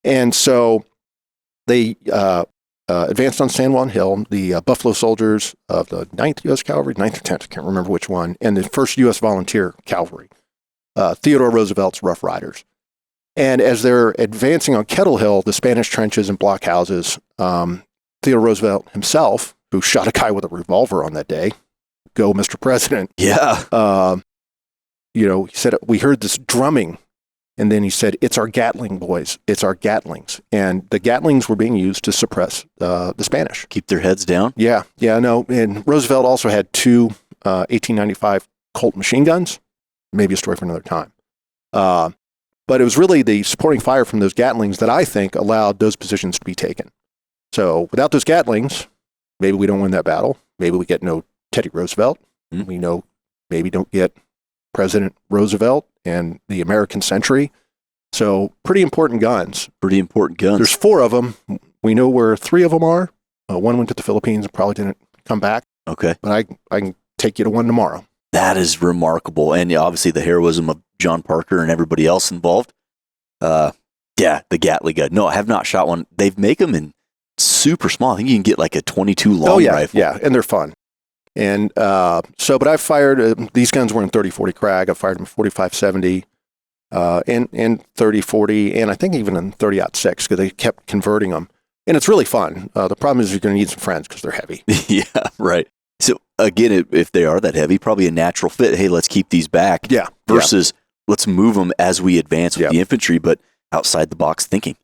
And so they advanced on San Juan Hill, the Buffalo Soldiers of the 9th U.S. Cavalry, 9th or 10th, I can't remember which one, and the 1st U.S. Volunteer Cavalry, Theodore Roosevelt's Rough Riders. And as they're advancing on Kettle Hill, the Spanish trenches and blockhouses, Theodore Roosevelt himself, who shot a guy with a revolver on that day, go Mr. President. Yeah. He said, we heard this drumming. And then he said, it's our Gatling boys. It's our Gatlings. And the Gatlings were being used to suppress the Spanish. Keep their heads down? Yeah, no. And Roosevelt also had 2 1895 Colt machine guns. Maybe a story for another time. But it was really the supporting fire from those Gatlings that I think allowed those positions to be taken. So without those Gatlings, maybe we don't win that battle. Maybe we get no Teddy Roosevelt. Mm-hmm. We know maybe don't get President Roosevelt and the American century. So pretty important guns. Pretty important guns. There's 4 of them. We know where 3 of them are. One went to the Philippines and probably didn't come back. Okay. But I can take you to one tomorrow. That is remarkable. And obviously the heroism of John Parker and everybody else involved. The Gatling gun. No, I have not shot one. They make them in super small. I think you can get like a 22 long rifle. Yeah, and they're fun. And but I've fired, these guns were in 30-40 Krag. I've fired them 45-70 and 30-40, and I think even in 30-06 because they kept converting them. And it's really fun. The problem is you're going to need some friends because they're heavy. Yeah, right. So again, if they are that heavy, probably a natural fit. Hey, let's keep these back. Yeah. Versus let's move them as we advance with the infantry, but outside the box thinking.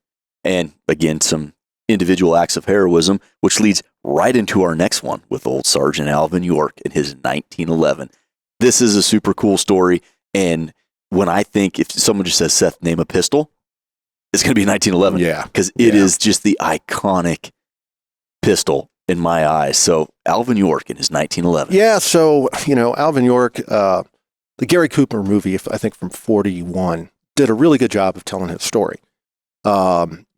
And again, some individual acts of heroism, which leads right into our next one with old Sergeant Alvin York in his 1911. This is a super cool story. And when I think if someone just says, Seth, name a pistol, it's going to be 1911. Yeah. Because it is just the iconic pistol in my eyes. So Alvin York in his 1911. Yeah. So, Alvin York, the Gary Cooper movie, I think from 41, did a really good job of telling his story.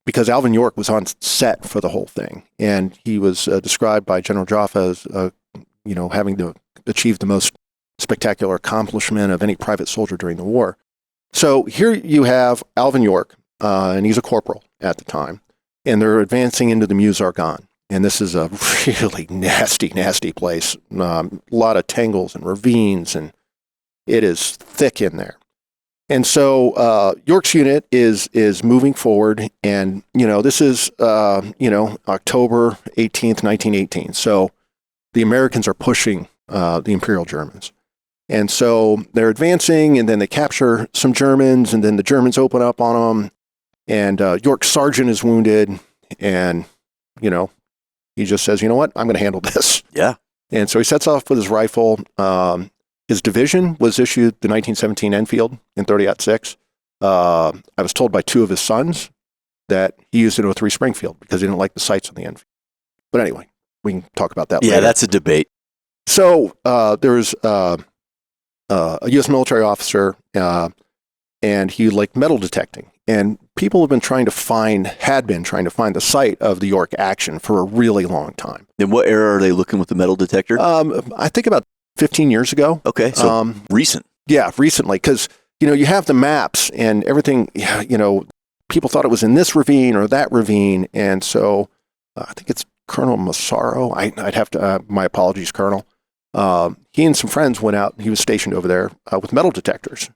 Because Alvin York was on set for the whole thing. And he was described by General Jaffa as, having to achieve the most spectacular accomplishment of any private soldier during the war. So here you have Alvin York, and he's a corporal at the time, and they're advancing into the Meuse-Argonne. And this is a really nasty, nasty place. A lot of tangles and ravines, and it is thick in there. And so York's unit is moving forward, and this is October 18th, 1918. So the Americans are pushing the Imperial Germans, and so they're advancing, and then they capture some Germans, and then the Germans open up on them, and York's sergeant is wounded, and he just says, "You know what? I'm going to handle this." Yeah. And so he sets off with his rifle. His division was issued the 1917 Enfield in 30-06. I was told by 2 of his sons that he used an 03 Springfield because he didn't like the sights on the Enfield. But anyway, we can talk about that later. Yeah, that's a debate. So there's a U.S. military officer, and he liked metal detecting. And people had been trying to find the site of the York action for a really long time. In what era are they looking with the metal detector? I think about 15 years ago. Okay, so recent. Yeah, recently, because, you have the maps and everything, people thought it was in this ravine or that ravine, and so I think it's Colonel Massaro. I'd have to, my apologies, Colonel. He and some friends went out, he was stationed over there with metal detectors,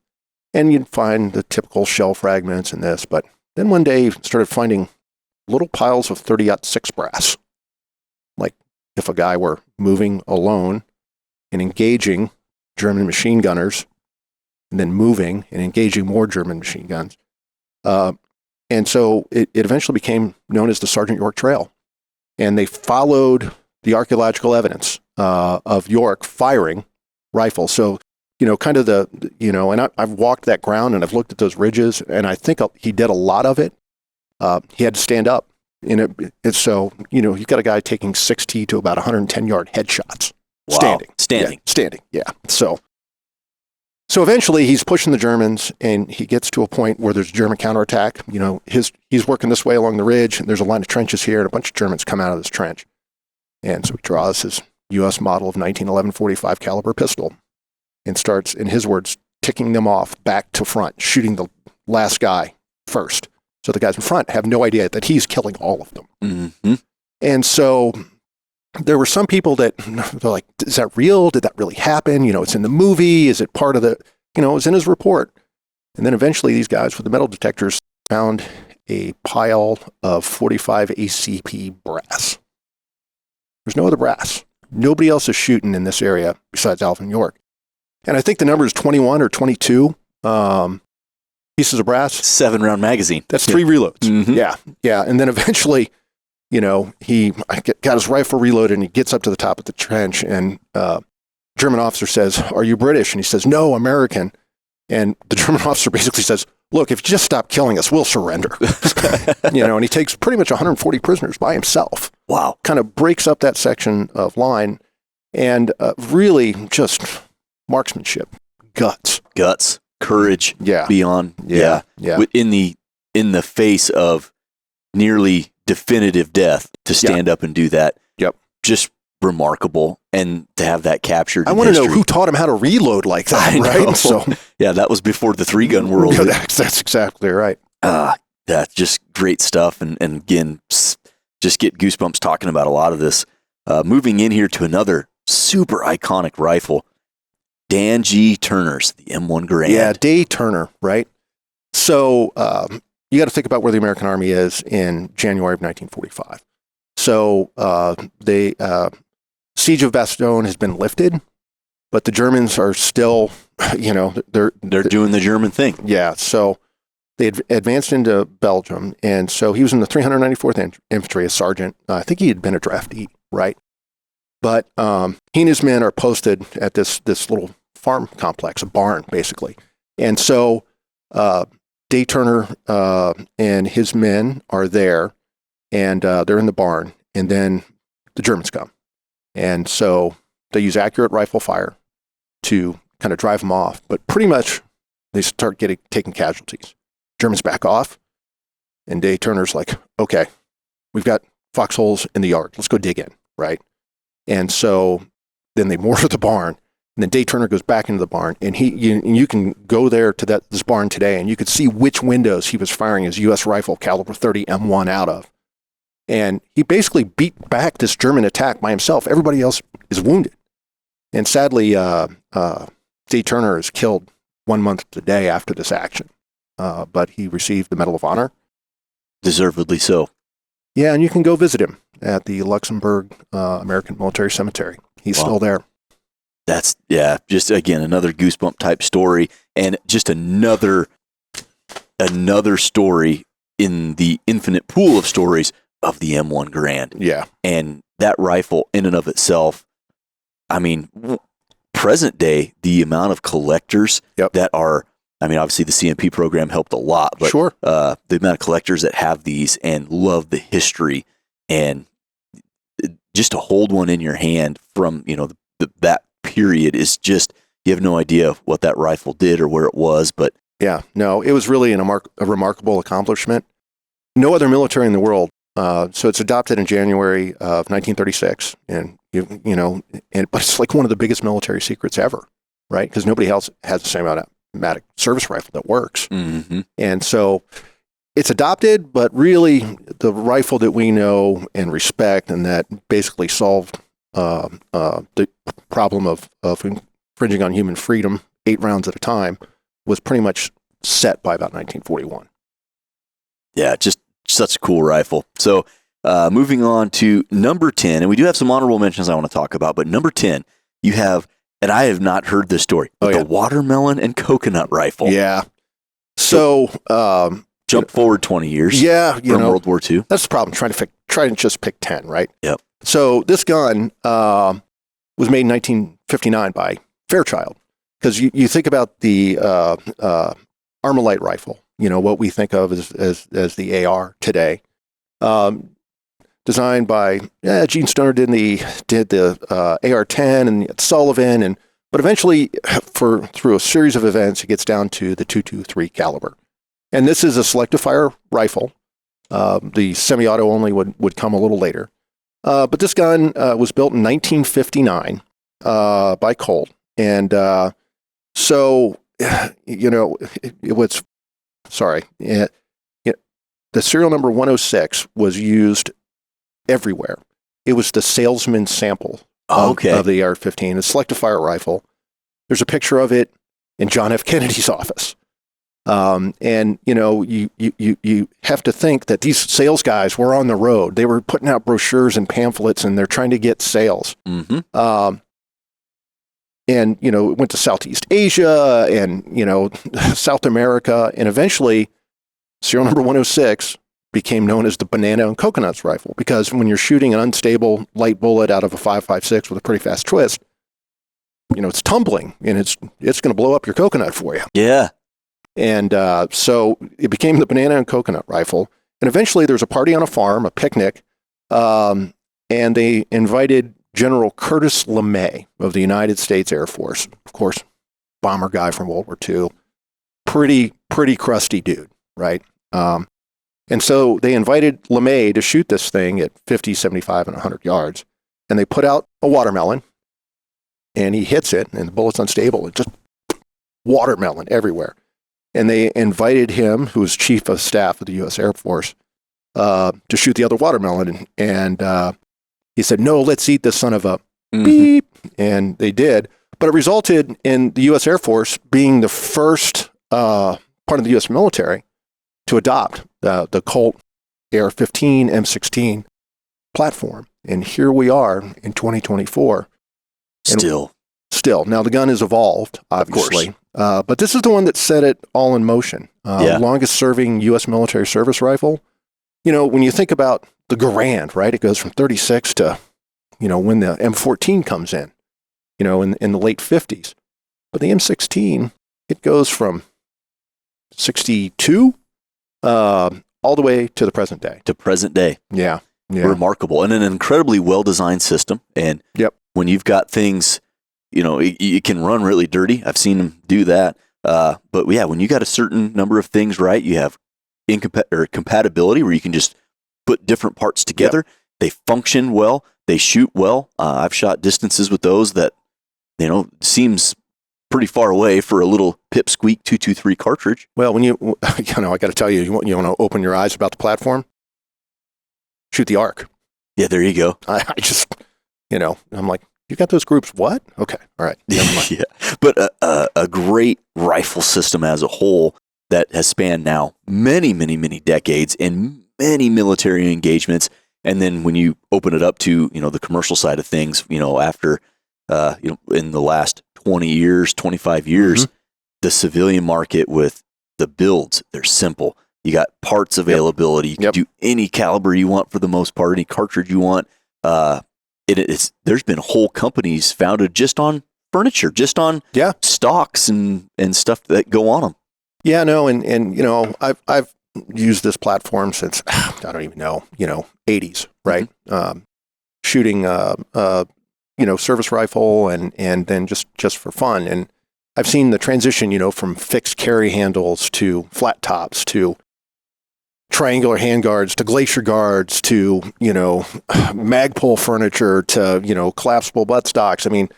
and you'd find the typical shell fragments and this, but then one day he started finding little piles of 30-06 brass. Like if a guy were moving alone and engaging German machine gunners, and then moving and engaging more German machine guns. And so it eventually became known as the Sergeant York Trail. And they followed the archaeological evidence of York firing rifles. So, kind of and I've walked that ground and I've looked at those ridges, and I think he did a lot of it. He had to stand up. So, you've got a guy taking 60 to about 110-yard headshots. Wow. Standing. Yeah. So eventually he's pushing the Germans, and he gets to a point where there's a German counterattack. He's working this way along the ridge, and there's a line of trenches here, and a bunch of Germans come out of this trench. And so he draws his U.S. model of 1911 .45 caliber pistol and starts, in his words, ticking them off back to front, shooting the last guy first. So the guys in front have no idea that he's killing all of them. Mm-hmm. And so there were some people that they're like, is that real? Did that really happen? It's in the movie. Is it part of the, it was in his report. And then eventually these guys with the metal detectors found a pile of 45 ACP brass. There's no other brass. Nobody else is shooting in this area besides Alvin York. And I think the number is 21 or 22 pieces of brass. 7-round magazine. That's 3 reloads. Mm-hmm. Yeah. And then eventually, he got his rifle reloaded and he gets up to the top of the trench and German officer says, "Are you British?" And he says, "No, American." And the German officer basically says, "Look, if you just stop killing us, we'll surrender." And he takes pretty much 140 prisoners by himself. Wow. Kind of breaks up that section of line and really just marksmanship, guts, courage. Yeah. Beyond. Yeah. In the face of nearly definitive death to stand up and do that. Yep. Just remarkable. And to have that captured. I want to know who taught him how to reload like that, right? So yeah, that was before the 3-gun world. Yeah, that's exactly right. That's just great stuff. And again, just get goosebumps talking about a lot of this. Moving in here to another super iconic rifle, Dan G. Turner's, the M1 Garand. Yeah, Day Turner, right? So you got to think about where the American Army is in January of 1945. So the siege of Bastogne has been lifted, but the Germans are still, they're doing the German thing. Yeah, so they advanced into Belgium, and so he was in the 394th Infantry as sergeant. I think he had been a draftee, right? But he and his men are posted at this little farm complex, a barn, basically. And so Day Turner and his men are there, and they're in the barn, and then the Germans come. And so they use accurate rifle fire to kind of drive them off, but pretty much they start taking casualties. Germans back off, and Day Turner's like, "Okay, we've got foxholes in the yard. Let's go dig in," right? And so then they mortar the barn, and then Day Turner goes back into the barn, and you can go there to this barn today, and you could see which windows he was firing his U.S. rifle caliber 30 M1 out of. And he basically beat back this German attack by himself. Everybody else is wounded. And sadly, Day Turner is killed 1 month today after this action. But he received the Medal of Honor. Deservedly so. Yeah, and you can go visit him at the Luxembourg American Military Cemetery. He's still there. That's, just again, another goosebump type story, and just another story in the infinite pool of stories of the M1 Garand. Yeah. And that rifle in and of itself, I mean, present day, the amount of collectors that are, I mean, obviously the CMP program helped a lot, but sure. The amount of collectors that have these and love the history, and just to hold one in your hand from, that period is just, you have no idea what that rifle did or where it was, but yeah, no, it was really a remarkable accomplishment. No other military in the world. So it's adopted in January of 1936, and but it's like one of the biggest military secrets ever, right? Because nobody else has the same automatic service rifle that works. Mm-hmm. And so it's adopted, but really the rifle that we know and respect, and that basically solved the problem of infringing on human freedom 8 rounds at a time, was pretty much set by about 1941. Yeah, just such a cool rifle. So moving on to number 10, and we do have some honorable mentions I want to talk about, but number 10, you have, and I have not heard this story, but the watermelon and coconut rifle. Yeah. So jump forward 20 years. Yeah, from World War II. That's the problem. Try to just pick 10, right? Yep. So this gun was made in 1959 by Fairchild, because you think about the Armalite rifle, what we think of as the AR today. Designed by Gene Stoner did the AR-10 and Sullivan, but eventually through a series of events, it gets down to the .223 caliber. And this is a selective fire rifle. The semi-auto only would come a little later. But this gun was built in 1959 by Colt. And so, it was, the serial number 106 was used everywhere. It was the salesman's sample of the AR-15, a selective fire rifle. There's a picture of it in John F. Kennedy's office. And you have to think that these sales guys were on the road. They were putting out brochures and pamphlets, and they're trying to get sales. Mm-hmm. And it went to Southeast Asia and South America, and eventually, serial number 106 became known as the banana and coconuts rifle, because when you're shooting an unstable light bullet out of a 5.56 with a pretty fast twist, it's tumbling and it's going to blow up your coconut for you. Yeah. And so it became the banana and coconut rifle. And eventually there's a party on a farm, a picnic, and they invited General Curtis LeMay of the United States Air Force, of course, bomber guy from World War II, pretty crusty dude, right? And so they invited LeMay to shoot this thing at 50, 75, and 100 yards. And they put out a watermelon, and he hits it, and the bullet's unstable. It just watermelon everywhere. And they invited him, who was chief of staff of the U.S. Air Force, to shoot the other watermelon. And he said, "No, let's eat this son of a beep." And they did. But it resulted in the U.S. Air Force being the first part of the U.S. military to adopt the Colt AR-15 M16 platform. And here we are in 2024. Still. Now, the gun has evolved, obviously. But this is the one that set it all in motion. Longest serving U.S. military service rifle. When you think about the Garand, right, it goes from 36 to, when the M14 comes in, in the late 50s. But the M16, it goes from 62 all the way to the present day. Yeah. Remarkable. And an incredibly well-designed system. And when you've got things, it can run really dirty. I've seen them do that. But yeah, when you got a certain number of things right, you have compatibility where you can just put different parts together. They function well. They shoot well. I've shot distances with those that, seems pretty far away for a little pipsqueak 223 cartridge. Well, when I got to tell you, you want to open your eyes about the platform? Shoot the ARC. Yeah, there you go. I just, I'm like, you got those groups? What? Okay, all right. Yeah, but a great rifle system as a whole that has spanned now many, many, many decades in many military engagements. And then when you open it up to, the commercial side of things, after, in the last 20 years, 25 years, the civilian market with the builds, they're simple. You got parts availability. You can do any caliber you want for the most part, any cartridge you want. There's been whole companies founded just on furniture, just on stocks and stuff that go on them. Yeah, no, and I've used this platform since I don't even know, 80s, right? Shooting service rifle and then just for fun. And I've seen the transition, from fixed carry handles to flat tops to triangular handguards to glacier guards to, Magpul furniture to, collapsible buttstocks. I mean,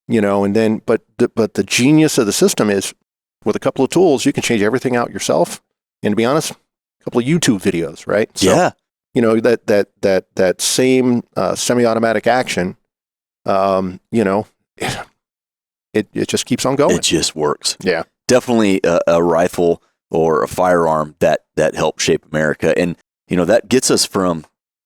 and then, but the genius of the system is with a couple of tools, you can change everything out yourself. And to be honest, a couple of YouTube videos, right? So, that same semi-automatic action, it just keeps on going. It just works. Yeah. Definitely a rifle or a firearm that helped shape America. And, that gets us from,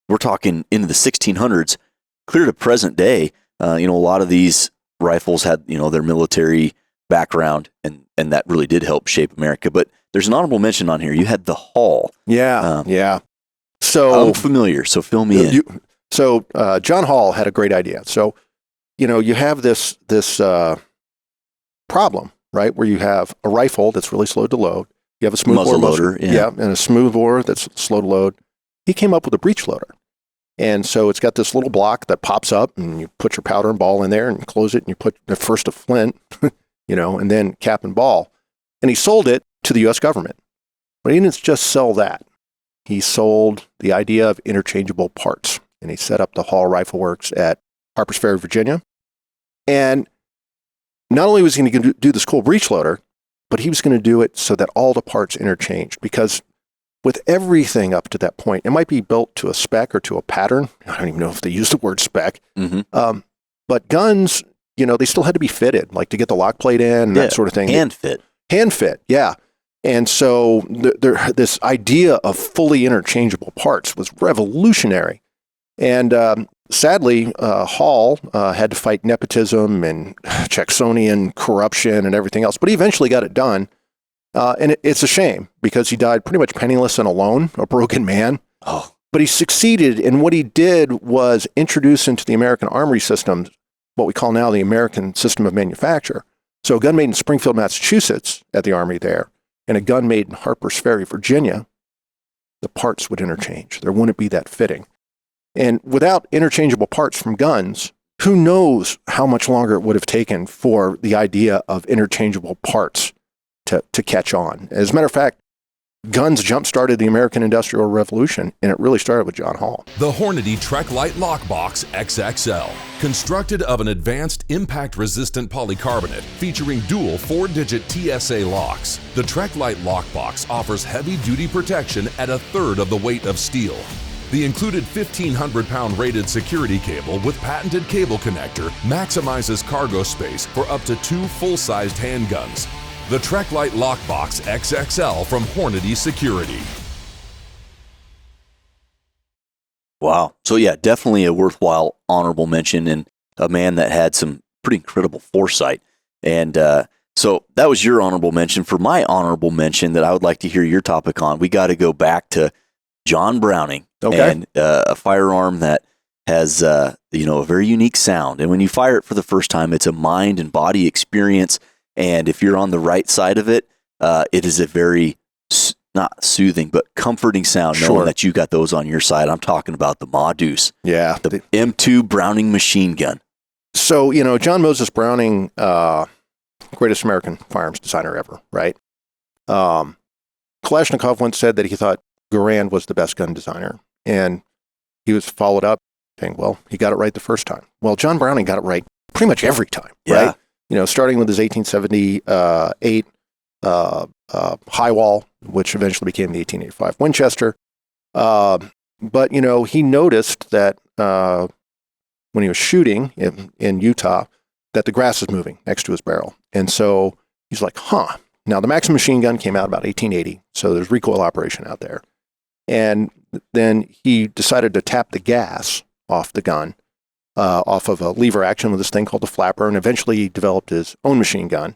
we're talking into the 1600s, clear to present day. A lot of these rifles had, their military background, and that really did help shape America. But there's an honorable mention on here. You had the Hall. Yeah. So I'm familiar, so fill me in. John Hall had a great idea. So, you have this problem, right, where you have a rifle that's really slow to load. You have a smooth muzzle loader, and a smooth bore that's slow to load. He came up with a breech loader. And so it's got this little block that pops up, and you put your powder and ball in there and close it, and you put first a flint, and then cap and ball. And he sold it to the U.S. government. But he didn't just sell that. He sold the idea of interchangeable parts. and he set up the Hall Rifle Works at Harpers Ferry, Virginia. And not only was he going to do this cool breech loader, but he was going to do it so that all the parts interchanged, because with everything up to that point, it might be built to a spec or to a pattern. I don't even know if they use the word spec. But guns, they still had to be fitted, like to get the lock plate in and that sort of thing. Hand fit, yeah. And so this idea of fully interchangeable parts was revolutionary. And sadly, Hall had to fight nepotism and Jacksonian corruption and everything else, but he eventually got it done. And it's a shame because he died pretty much penniless and alone, a broken man. Oh. But he succeeded, and what he did was introduce into the American armory system what we call now the American system of manufacture. So a gun made in Springfield, Massachusetts at the Army there, and a gun made in Harpers Ferry, Virginia, the parts would interchange. There wouldn't be that fitting. And without interchangeable parts from guns, who knows how much longer it would have taken for the idea of interchangeable parts to catch on. As a matter of fact, guns jump-started the American Industrial Revolution, and it really started with John Hall. The Hornady Trek Light Lockbox XXL. Constructed of an advanced impact-resistant polycarbonate featuring dual 4-digit TSA locks, the Trek Light Lockbox offers heavy-duty protection at a third of the weight of steel. The included 1,500-pound rated security cable with patented cable connector maximizes cargo space for up to 2 full-sized handguns. The Trek Light Lockbox XXL from Hornady Security. Wow. So yeah, definitely a worthwhile honorable mention, and a man that had some pretty incredible foresight. And so that was your honorable mention. For my honorable mention that I would like to hear your topic on, we got to go back to John Browning, and a firearm that has a very unique sound. And when you fire it for the first time, it's a mind and body experience. And if you're on the right side of it, it is a very, not soothing, but comforting sound, knowing that you got those on your side. I'm talking about the Ma Deuce. Yeah. The M2 Browning machine gun. So, John Moses Browning, greatest American firearms designer ever, right? Kalashnikov once said that he thought Garand was the best gun designer. And he was followed up saying, well, he got it right the first time. Well, John Browning got it right pretty much every time, right? Starting with his 1878 high wall, which eventually became the 1885 Winchester. But, he noticed that when he was shooting in Utah, that the grass is moving next to his barrel. And so he's like, Now, the Maxim machine gun came out about 1880, so there's recoil operation out there. And then he decided to tap the gas off the gun, off of a lever action with this thing called the flapper, and eventually he developed his own machine gun.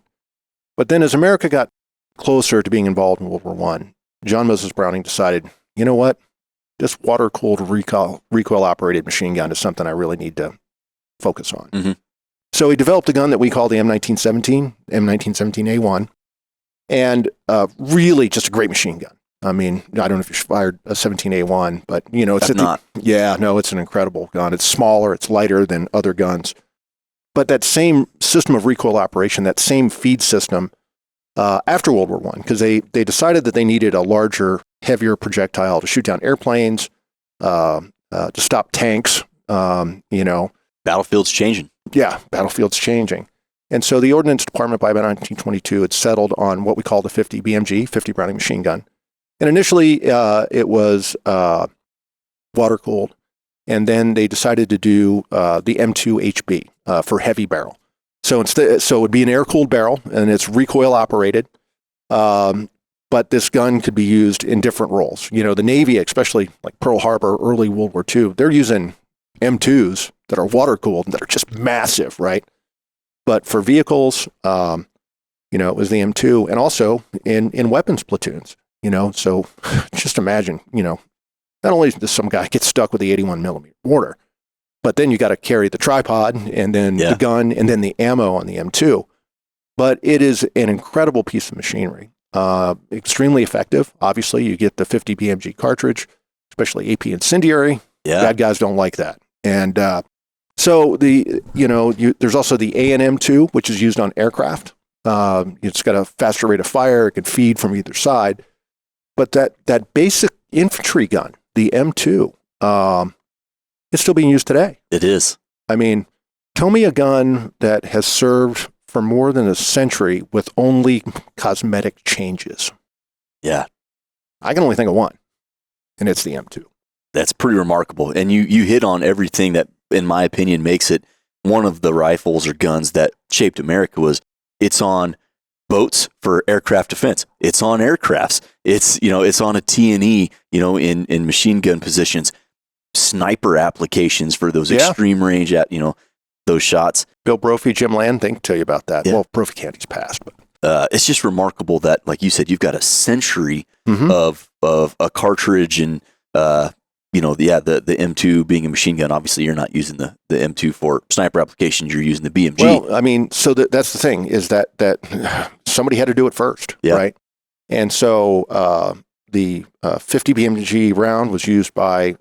But then as America got closer to being involved in World War I, John Moses Browning decided, you know what? This water-cooled recoil-operated machine gun is something I really need to focus on. Mm-hmm. So he developed a gun that we call the M1917A1, and really just a great machine gun. I mean, I don't know if you fired a 17A1, but it's it's an incredible gun. It's smaller, it's lighter than other guns. But that same system of recoil operation, that same feed system, after World War I, because they decided that they needed a larger, heavier projectile to shoot down airplanes, to stop tanks, Battlefield's changing. Yeah, battlefield's changing. And so the Ordnance Department by about 1922 had settled on what we call the 50 BMG, 50 Browning machine gun. And initially, it was water-cooled, and then they decided to do the M2 HB for heavy barrel. So it would be an air-cooled barrel, and it's recoil-operated, but this gun could be used in different roles. The Navy, especially like Pearl Harbor, early World War II, they're using M2s that are water-cooled and that are just massive, right? But for vehicles, it was the M2, and also in weapons platoons. So just imagine, not only does some guy get stuck with the 81 millimeter mortar, but then you got to carry the tripod and then the gun and then the ammo on the M2. But it is an incredible piece of machinery, extremely effective. Obviously, you get the 50 BMG cartridge, especially AP incendiary. Yeah. Bad guys don't like that. And so there's also the AN-M2, which is used on aircraft. It's got a faster rate of fire. It can feed from either side. But that basic infantry gun, the M2, It's still being used today. It is. I mean, tell me a gun that has served for more than a century with only cosmetic changes. Yeah. I can only think of one, and it's the M2. That's pretty remarkable. And you hit on everything that, in my opinion, makes it one of the rifles or guns that shaped America. Was it's on boats for aircraft defense. It's on aircrafts. It's on a T&E, in machine gun positions, sniper applications for those extreme range at, those shots. Bill Brophy, Jim Land, they can tell you about that. Yeah. Well, Brophy can't, he's passed, but it's just remarkable that, like you said, you've got a century of a cartridge and, the M2 being a machine gun. Obviously, you're not using the M2 for sniper applications. You're using the BMG. Well, I mean, so that's the thing is that somebody had to do it first, right? And so the 50 BMG round was used by,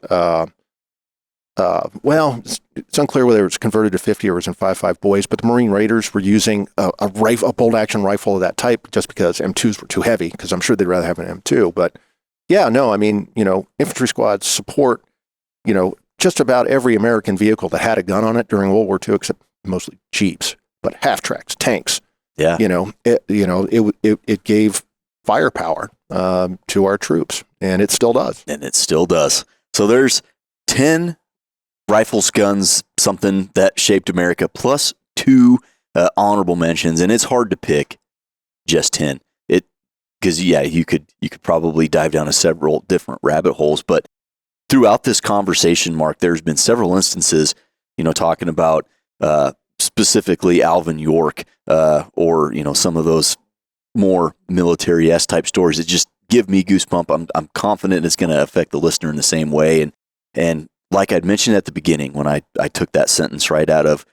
it's unclear whether it was converted to 50 or it was in 5.5 boys, but the Marine Raiders were using a bolt action rifle of that type just because M2s were too heavy, because I'm sure they'd rather have an M2. But yeah, no, I mean, infantry squads support, just about every American vehicle that had a gun on it during World War II, except mostly Jeeps, but half-tracks, tanks. Yeah. It gave firepower to our troops, and it still does. And it still does. So there's 10 rifles, guns, something that shaped America, plus 2 honorable mentions, and it's hard to pick just 10. Because you could probably dive down to several different rabbit holes, but throughout this conversation, Mark, there's been several instances, talking about specifically Alvin York, or some of those more military-esque type stories that just give me goosebump. I'm confident it's going to affect the listener in the same way, and like I'd mentioned at the beginning when I took that sentence right out of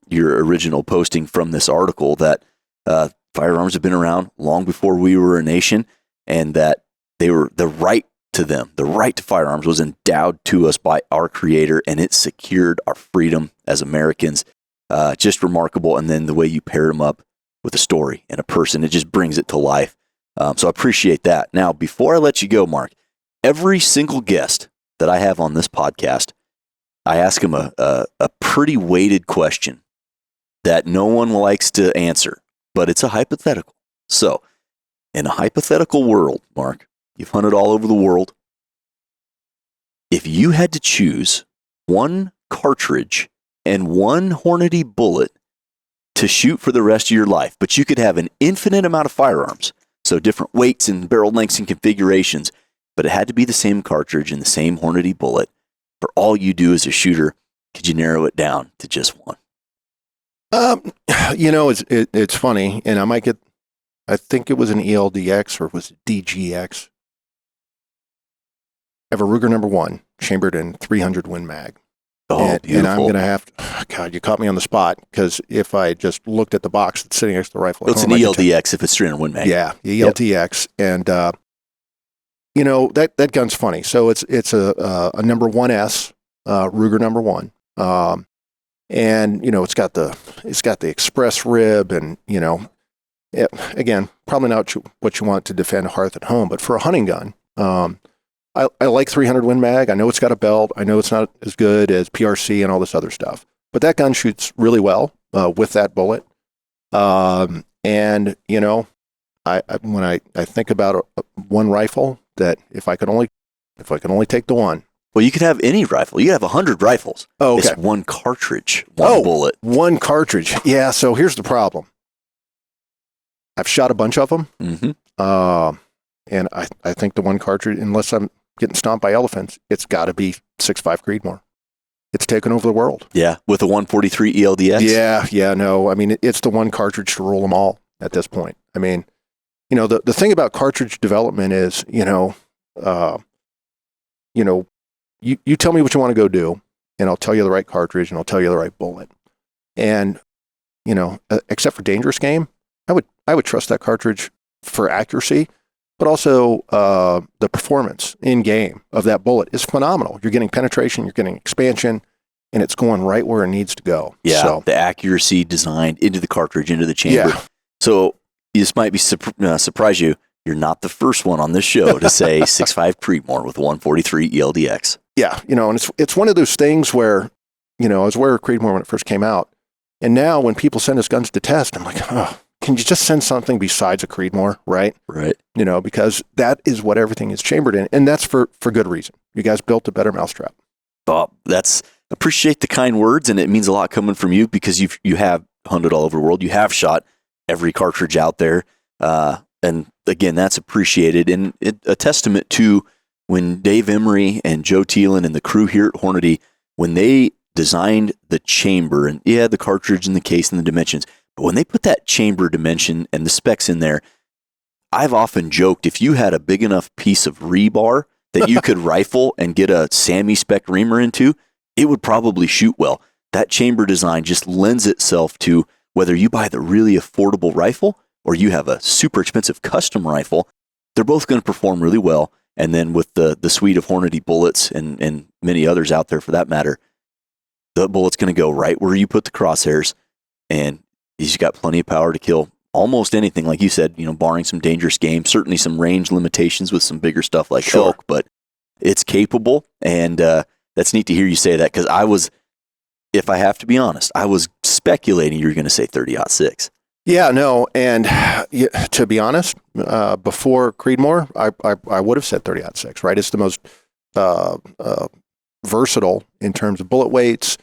your original posting from this article, that firearms have been around long before we were a nation, and that they were the right to firearms was endowed to us by our Creator, and it secured our freedom as Americans. Just remarkable. And then the way you pair them up with a story and a person, it just brings it to life. So I appreciate that. Now, before I let you go, Mark, every single guest that I have on this podcast, I ask them a pretty weighted question that no one likes to answer, but it's a hypothetical. So, in a hypothetical world, Mark, you've hunted all over the world. If you had to choose one cartridge and one Hornady bullet to shoot for the rest of your life, but you could have an infinite amount of firearms, so different weights and barrel lengths and configurations, but it had to be the same cartridge and the same Hornady bullet for all you do as a shooter, could you narrow it down to just one? It's funny, and I think it was an ELDX or was it DGX. I have a Ruger number 1 chambered in 300 Win Mag. Oh, beautiful. And I'm going to have to, God, you caught me on the spot, because if I just looked at the box that's sitting next to the rifle. It's an ELDX if it's 300 Win Mag. Yeah, the ELDX. Yep. And, that gun's funny. So it's a number 1S, Ruger number 1. And it's got the express rib, and again, probably not what you want to defend a hearth at home, but for a hunting gun, I like 300 Win Mag. I know it's got a belt. I know it's not as good as PRC and all this other stuff, but that gun shoots really well with that bullet. And when I think about one rifle, that if I could only take the one. Well, you could have any rifle. You could have 100 rifles. Oh, okay. It's one cartridge, one bullet. One cartridge. Yeah, so here's the problem. I've shot a bunch of them. Mm-hmm. And I think the one cartridge, unless I'm getting stomped by elephants, it's got to be 6.5 Creedmoor. It's taken over the world. Yeah, with a 143 ELDX? Yeah, no. I mean, it's the one cartridge to rule them all at this point. I mean, the thing about cartridge development is, you tell me what you want to go do, and I'll tell you the right cartridge, and I'll tell you the right bullet. And, except for dangerous game, I would trust that cartridge for accuracy, but also the performance in game of that bullet is phenomenal. You're getting penetration, you're getting expansion, and it's going right where it needs to go. Yeah, so, the accuracy designed into the cartridge, into the chamber. Yeah. So this might be surprise you. you're not the first one on this show to say 6.5 Creedmoor with 143 ELDX. Yeah, and it's one of those things where, I was aware of Creedmoor when it first came out. And now when people send us guns to test, I'm like, oh, can you just send something besides a Creedmoor, right? Right. Because that is what everything is chambered in. And that's for good reason. You guys built a better mousetrap. Oh, appreciate the kind words, and it means a lot coming from you because you have hunted all over the world. You have shot every cartridge out there. And again, that's appreciated. And a testament to when Dave Emery and Joe Thielen and the crew here at Hornady, when they designed the chamber and the cartridge and the case and the dimensions, but when they put that chamber dimension and the specs in there, I've often joked, if you had a big enough piece of rebar that you could rifle and get a Sammy spec reamer into, it would probably shoot well. That chamber design just lends itself to whether you buy the really affordable rifle or you have a super expensive custom rifle, they're both going to perform really well. And then with the suite of Hornady bullets and many others out there for that matter, the bullet's going to go right where you put the crosshairs, and he's got plenty of power to kill almost anything. Like you said, barring some dangerous game, certainly some range limitations with some bigger stuff like elk, but it's capable. And that's neat to hear you say that, because if I have to be honest, I was speculating you were going to say 30-06. Yeah, no, and to be honest, before Creedmoor, I would have said 30-06, right? It's the most versatile in terms of bullet weights,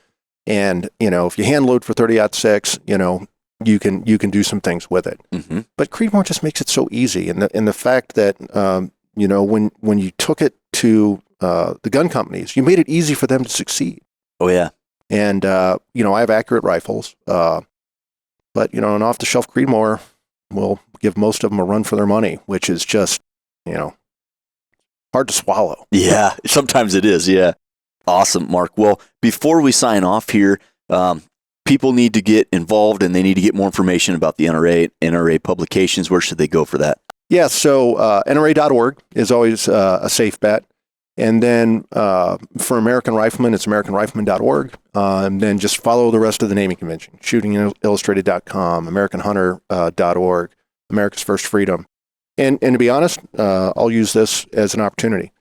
and if you hand load for 30-06, you can do some things with it. Mm-hmm. But Creedmoor just makes it so easy, and the fact that when you took it to the gun companies, you made it easy for them to succeed. Oh yeah, and I have accurate rifles. But, an off-the-shelf Creedmoor will give most of them a run for their money, which is just, hard to swallow. Yeah, sometimes it is, yeah. Awesome, Mark. Well, before we sign off here, people need to get involved and they need to get more information about the NRA publications. Where should they go for that? Yeah, so NRA.org is always a safe bet. And then for American Rifleman, it's AmericanRifleman.org. And then just follow the rest of the naming convention. ShootingIllustrated.com, AmericanHunter.org, America's First Freedom. And to be honest, I'll use this as an opportunity.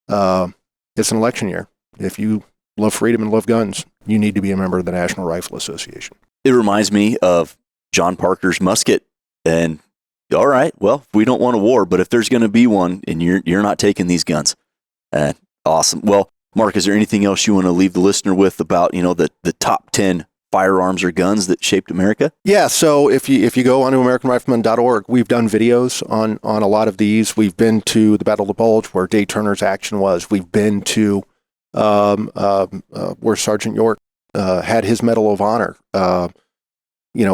It's an election year. If you love freedom and love guns, you need to be a member of the National Rifle Association. It reminds me of John Parker's musket. And all right, well, we don't want a war, but if there's going to be one, and you're not taking these guns. Awesome. Well, Mark, is there anything else you want to leave the listener with about, the top 10 firearms or guns that shaped America? Yeah. So if you go onto AmericanRifleman.org, we've done videos on a lot of these. We've been to the Battle of the Bulge where Dave Turner's action was. We've been to where Sergeant York had his Medal of Honor,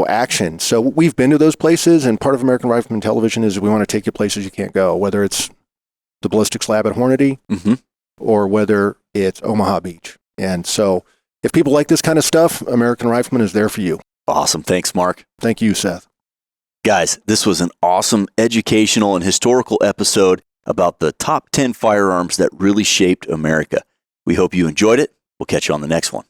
action. So we've been to those places, and part of American Rifleman Television is we want to take you places you can't go, whether it's the ballistics lab at Hornady, mm-hmm. or whether it's Omaha Beach. And so if people like this kind of stuff, American Rifleman is there for you. Awesome. Thanks, Mark. Thank you, Seth. Guys, this was an awesome educational and historical episode about the top 10 firearms that really shaped America. We hope you enjoyed it. We'll catch you on the next one.